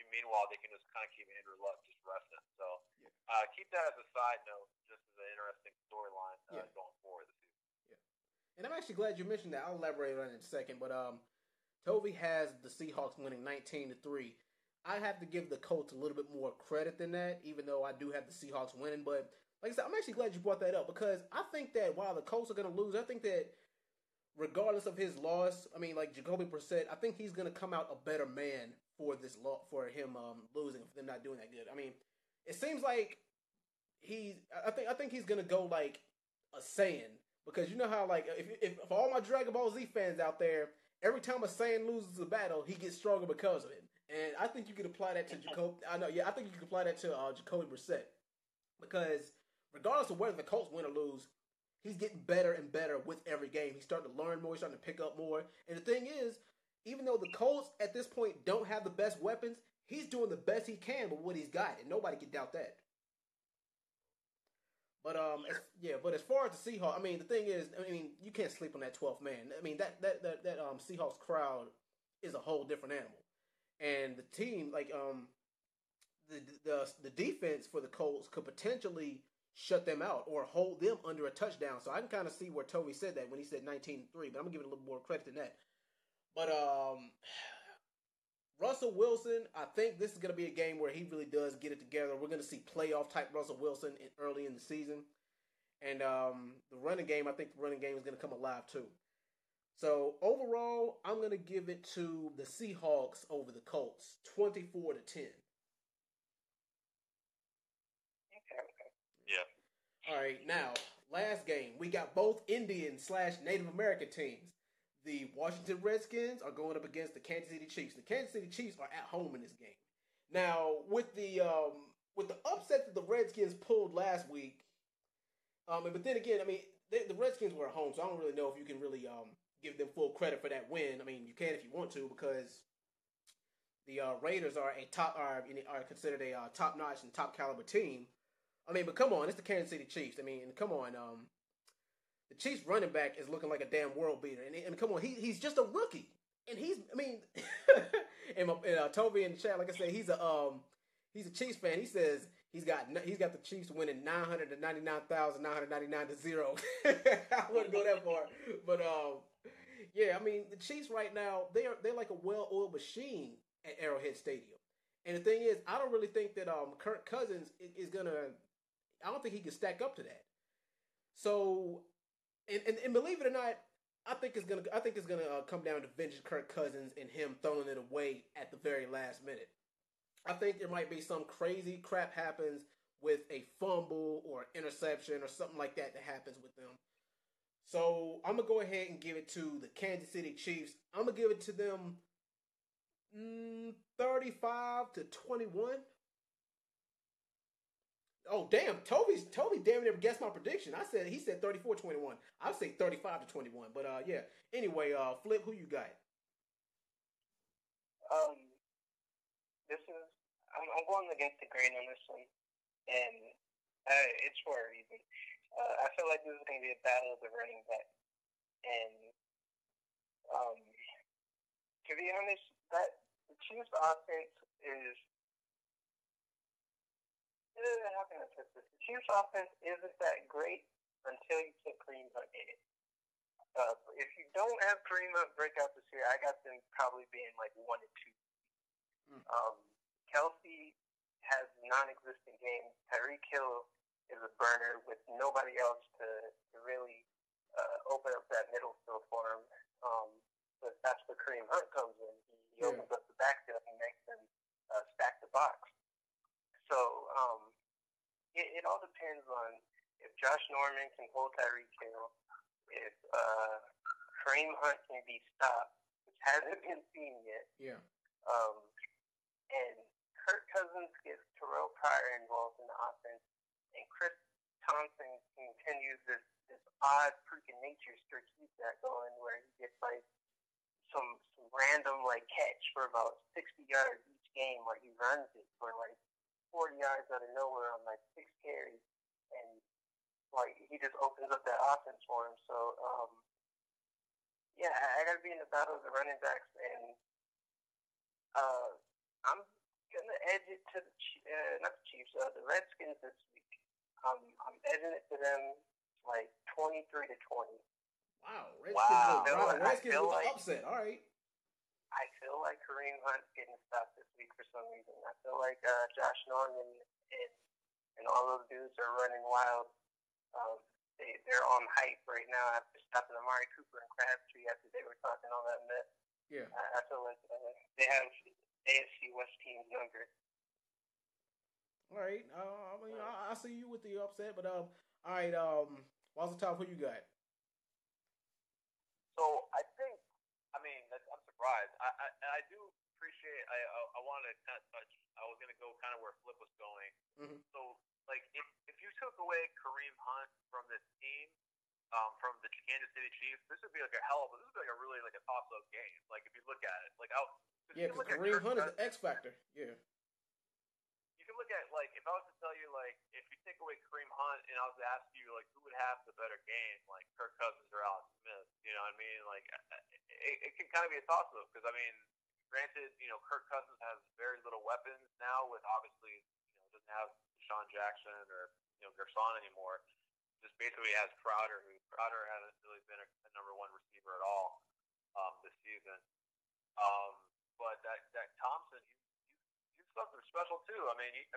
Meanwhile, they can just kind of keep Andrew Luck just resting. So keep that as a side note, just as an interesting storyline going forward this season. Yeah, and I'm actually glad you mentioned that. I'll elaborate on it in a second. But Tovey has the Seahawks winning 19-3. I have to give the Colts a little bit more credit than that, even though I do have the Seahawks winning. But like I said, I'm actually glad you brought that up, because I think that while the Colts are going to lose, I think that regardless of his loss, I mean, like Jacoby Brissett, I think he's going to come out a better man for this for him losing, for them not doing that good. I mean, it seems like I think he's going to go like a Saiyan, because you know how like if for all my Dragon Ball Z fans out there, every time a Saiyan loses a battle, he gets stronger because of it. And I think you could apply that to Jacoby. I think you could apply that to Jacoby Brissett, because regardless of whether the Colts win or lose, he's getting better and better with every game. He's starting to learn more. He's starting to pick up more. And the thing is, even though the Colts at this point don't have the best weapons, he's doing the best he can with what he's got, and nobody can doubt that. But but as far as the Seahawks, I mean, the thing is, I mean, you can't sleep on that 12th man. I mean, that Seahawks crowd is a whole different animal, and the team, like the defense for the Colts could potentially shut them out or hold them under a touchdown. So I can kind of see where Tovey said that when he said 19-3, but I'm gonna give it a little more credit than that. But Russell Wilson, I think this is going to be a game where he really does get it together. We're going to see playoff type Russell Wilson early in the season. And the running game, I think the running game is going to come alive too. So overall, I'm going to give it to the Seahawks over the Colts, 24-10. Okay. Yeah. All right, now, last game. We got both Indian/Native American teams. The Washington Redskins are going up against the Kansas City Chiefs. The Kansas City Chiefs are at home in this game. Now, with the upset that the Redskins pulled last week, but then again, I mean, the Redskins were at home, so I don't really know if you can really give them full credit for that win. I mean, you can if you want to, because the Raiders are considered a top-notch and top-caliber team. I mean, but come on, it's the Kansas City Chiefs. I mean, come on, the Chiefs running back is looking like a damn world beater, and come on, he's just a rookie, and and Toby in the chat, like I said, he's a Chiefs fan. He says he's got the Chiefs winning 999,999 to 0. I wouldn't go that far, but yeah, I mean the Chiefs right now they're like a well-oiled machine at Arrowhead Stadium, and the thing is, I don't really think that Kirk Cousins is gonna. I don't think he can stack up to that. So. And believe it or not, I think it's gonna come down to vintage Kirk Cousins and him throwing it away at the very last minute. I think there might be some crazy crap happens with a fumble or interception or something like that happens with them. So I'm gonna go ahead and give it to the Kansas City Chiefs. I'm gonna give it to them 35-21. Oh damn! Toby damn near guessed my prediction. He said 34-21. I'll say 35-21. But yeah. Anyway, Flip, who you got? I'm going against the grain on this one, and it's for a reason. I feel like this is going to be a battle of the running back, and to be honest, that the Chiefs' offense is. How can I put this? The Chiefs' offense isn't that great until you put Kareem Hunt in it. If you don't have Kareem Hunt break out this year, I got them probably being like 1-2. Kelsey has non-existent games. Tyreek Hill is a burner with nobody else to really open up that middle field for him. But that's where Kareem Hunt comes in. He opens up the backfield and makes them stack the box. So it all depends on if Josh Norman can hold Tyreek Hill, if Kareem Hunt can be stopped, which hasn't been seen yet. Yeah. And Kirk Cousins gets Terrell Pryor involved in the offense, and Chris Thompson continues this odd freaking nature streak he's got going, where he gets like some random like catch for about 60 yards each game, where he runs it for like 40 yards out of nowhere on like 6 carries, and like he just opens up that offense for him. So yeah, I gotta be in the battle of the running backs, and I'm gonna edge it to the not the Chiefs, the Redskins this week. I'm edging it to them like 23-20. Wow, Redskins with like, the upset. All right. I feel like Kareem Hunt's getting stopped this week for some reason. I feel like Josh Norman and all those dudes are running wild. They're on hype right now after stopping Amari Cooper and Crabtree after they were talking all that mess. Yeah. I feel like they have AFC West teams numbered. All right. I see you with the upset, but all right. What's the top? Who you got? So I think, I'm surprised. I do appreciate. I wanted to kind of touch. I was going to go kind of where Flip was going. Mm-hmm. So like if you took away Kareem Hunt from this team, from the Kansas City Chiefs, this would be like a really like a toss-up game. Like if you look at it, like because Kareem Hunt is the X factor. Yeah. You can look at like if I was to tell you like if you take away Kareem Hunt and I was to ask you like who would have the better game, like Kirk Cousins or Alex Smith, you know what I mean? Like it can kind of be a toss-up because granted, Kirk Cousins has very little weapons now with obviously doesn't have Deshaun Jackson or Gerson anymore. Just basically has Crowder, who hasn't really been a number one receiver at all this season. But that Thompson, he's something special too. Obviously he's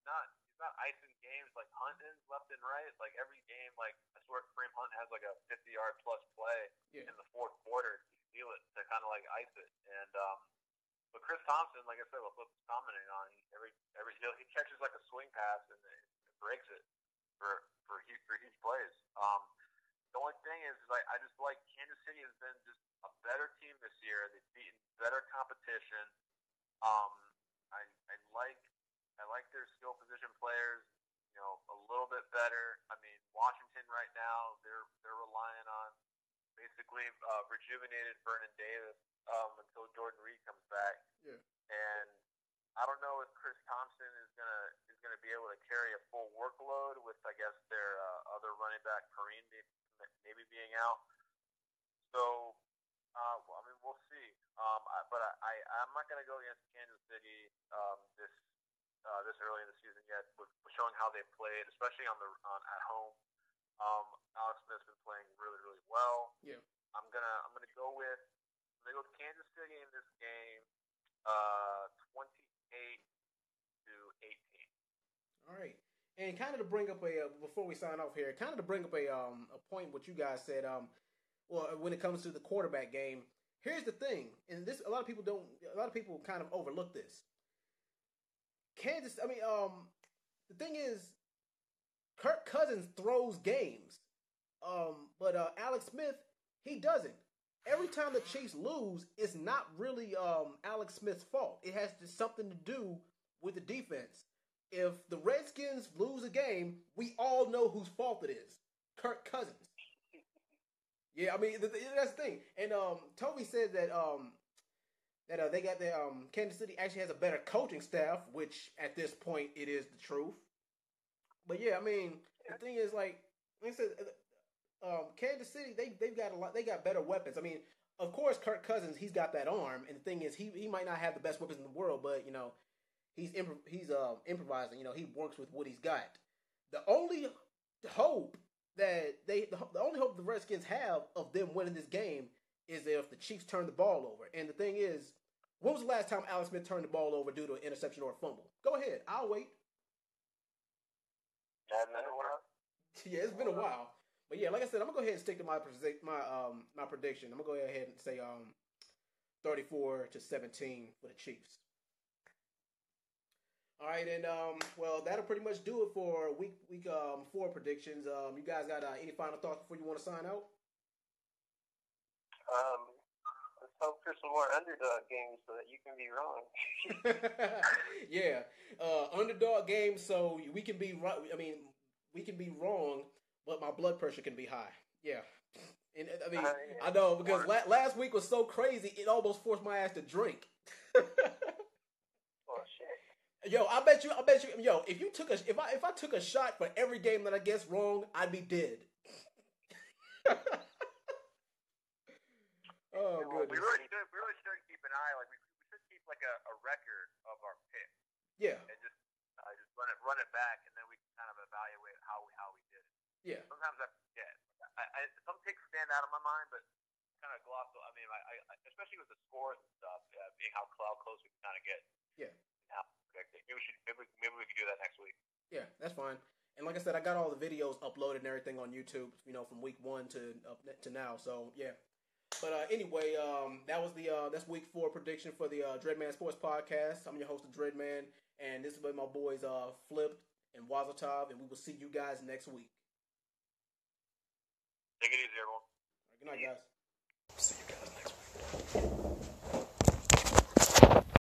not icing games like Hunt is left and right. Like every game, like I swear Kareem Hunt has like a 50-yard plus play in the fourth quarter to steal it to kind of like ice it. And but Chris Thompson, like I said, what Flip was commenting on, he catches like a swing pass and it breaks it for huge plays. The only thing is like I just like Kansas City has been just a better team this year. They've beaten better competition. I like their skill position players, a little bit better. Washington right now they're relying on basically rejuvenated Vernon Davis until Jordan Reed comes back. Yeah. And I don't know if Chris Thompson is gonna be able to carry a full workload with I guess their other running back Kareem maybe being out. So we'll see. But I'm not gonna go against Kansas City this early in the season yet, with showing how they played, especially at home. Alex Smith's been playing really, really well. Yeah. I'm gonna go with Kansas City in this game, 28-18. All right. And kind of to bring up before we sign off here, kind of to bring up a point what you guys said. When it comes to the quarterback game, here's the thing, and this a lot of people kind of overlook this. The thing is, Kirk Cousins throws games, but Alex Smith, he doesn't. Every time the Chiefs lose, it's not really Alex Smith's fault. It has something to do with the defense. If the Redskins lose a game, we all know whose fault it is. Kirk Cousins. Yeah, that's the thing. And Toby said that they got the Kansas City actually has a better coaching staff, which at this point it is the truth. But yeah, the thing is like I said, Kansas City they've got a lot. They got better weapons. Of course, Kirk Cousins he's got that arm, and the thing is he might not have the best weapons in the world, but he's improvising. He works with what he's got. The only hope the Redskins have of them winning this game is if the Chiefs turn the ball over. And the thing is, when was the last time Alex Smith turned the ball over due to an interception or a fumble? Go ahead, I'll wait. Yeah, it's been a while. But yeah, like I said, I'm gonna go ahead and stick to my prediction. I'm gonna go ahead and say 34-17 for the Chiefs. All right, and well, that'll pretty much do it for week 4 predictions. You guys got any final thoughts before you want to sign out? Let's hope for some more underdog games so that you can be wrong. Yeah, underdog games so we can be right. I mean, we can be wrong, but my blood pressure can be high. Yeah. And I mean, Yeah. I know because last week was so crazy, it almost forced my ass to drink. Oh shit. Yo, I bet you, yo, if I took a shot for every game that I guessed wrong, I'd be dead. Oh, Well, goodness. we really should keep an eye. Like we should keep like a record of our picks. Yeah. And just run it back, and then we can kind of evaluate how we did it. Yeah. Sometimes I forget. Some picks stand out of my mind, but kind of gloss. I mean, I especially with the scores and stuff, being how close we can kind of get. Yeah. Maybe we could do that next week. Yeah, that's fine. And like I said, I got all the videos uploaded and everything on YouTube. From week 1 to now. So yeah. But anyway, that's week 4 prediction for the DreadMan Sports Podcast. I'm your host, TheDreadMan, and this has been my boys Flip and Wazatov, and we will see you guys next week. Take it easy, everyone. All right, good night, guys. See you.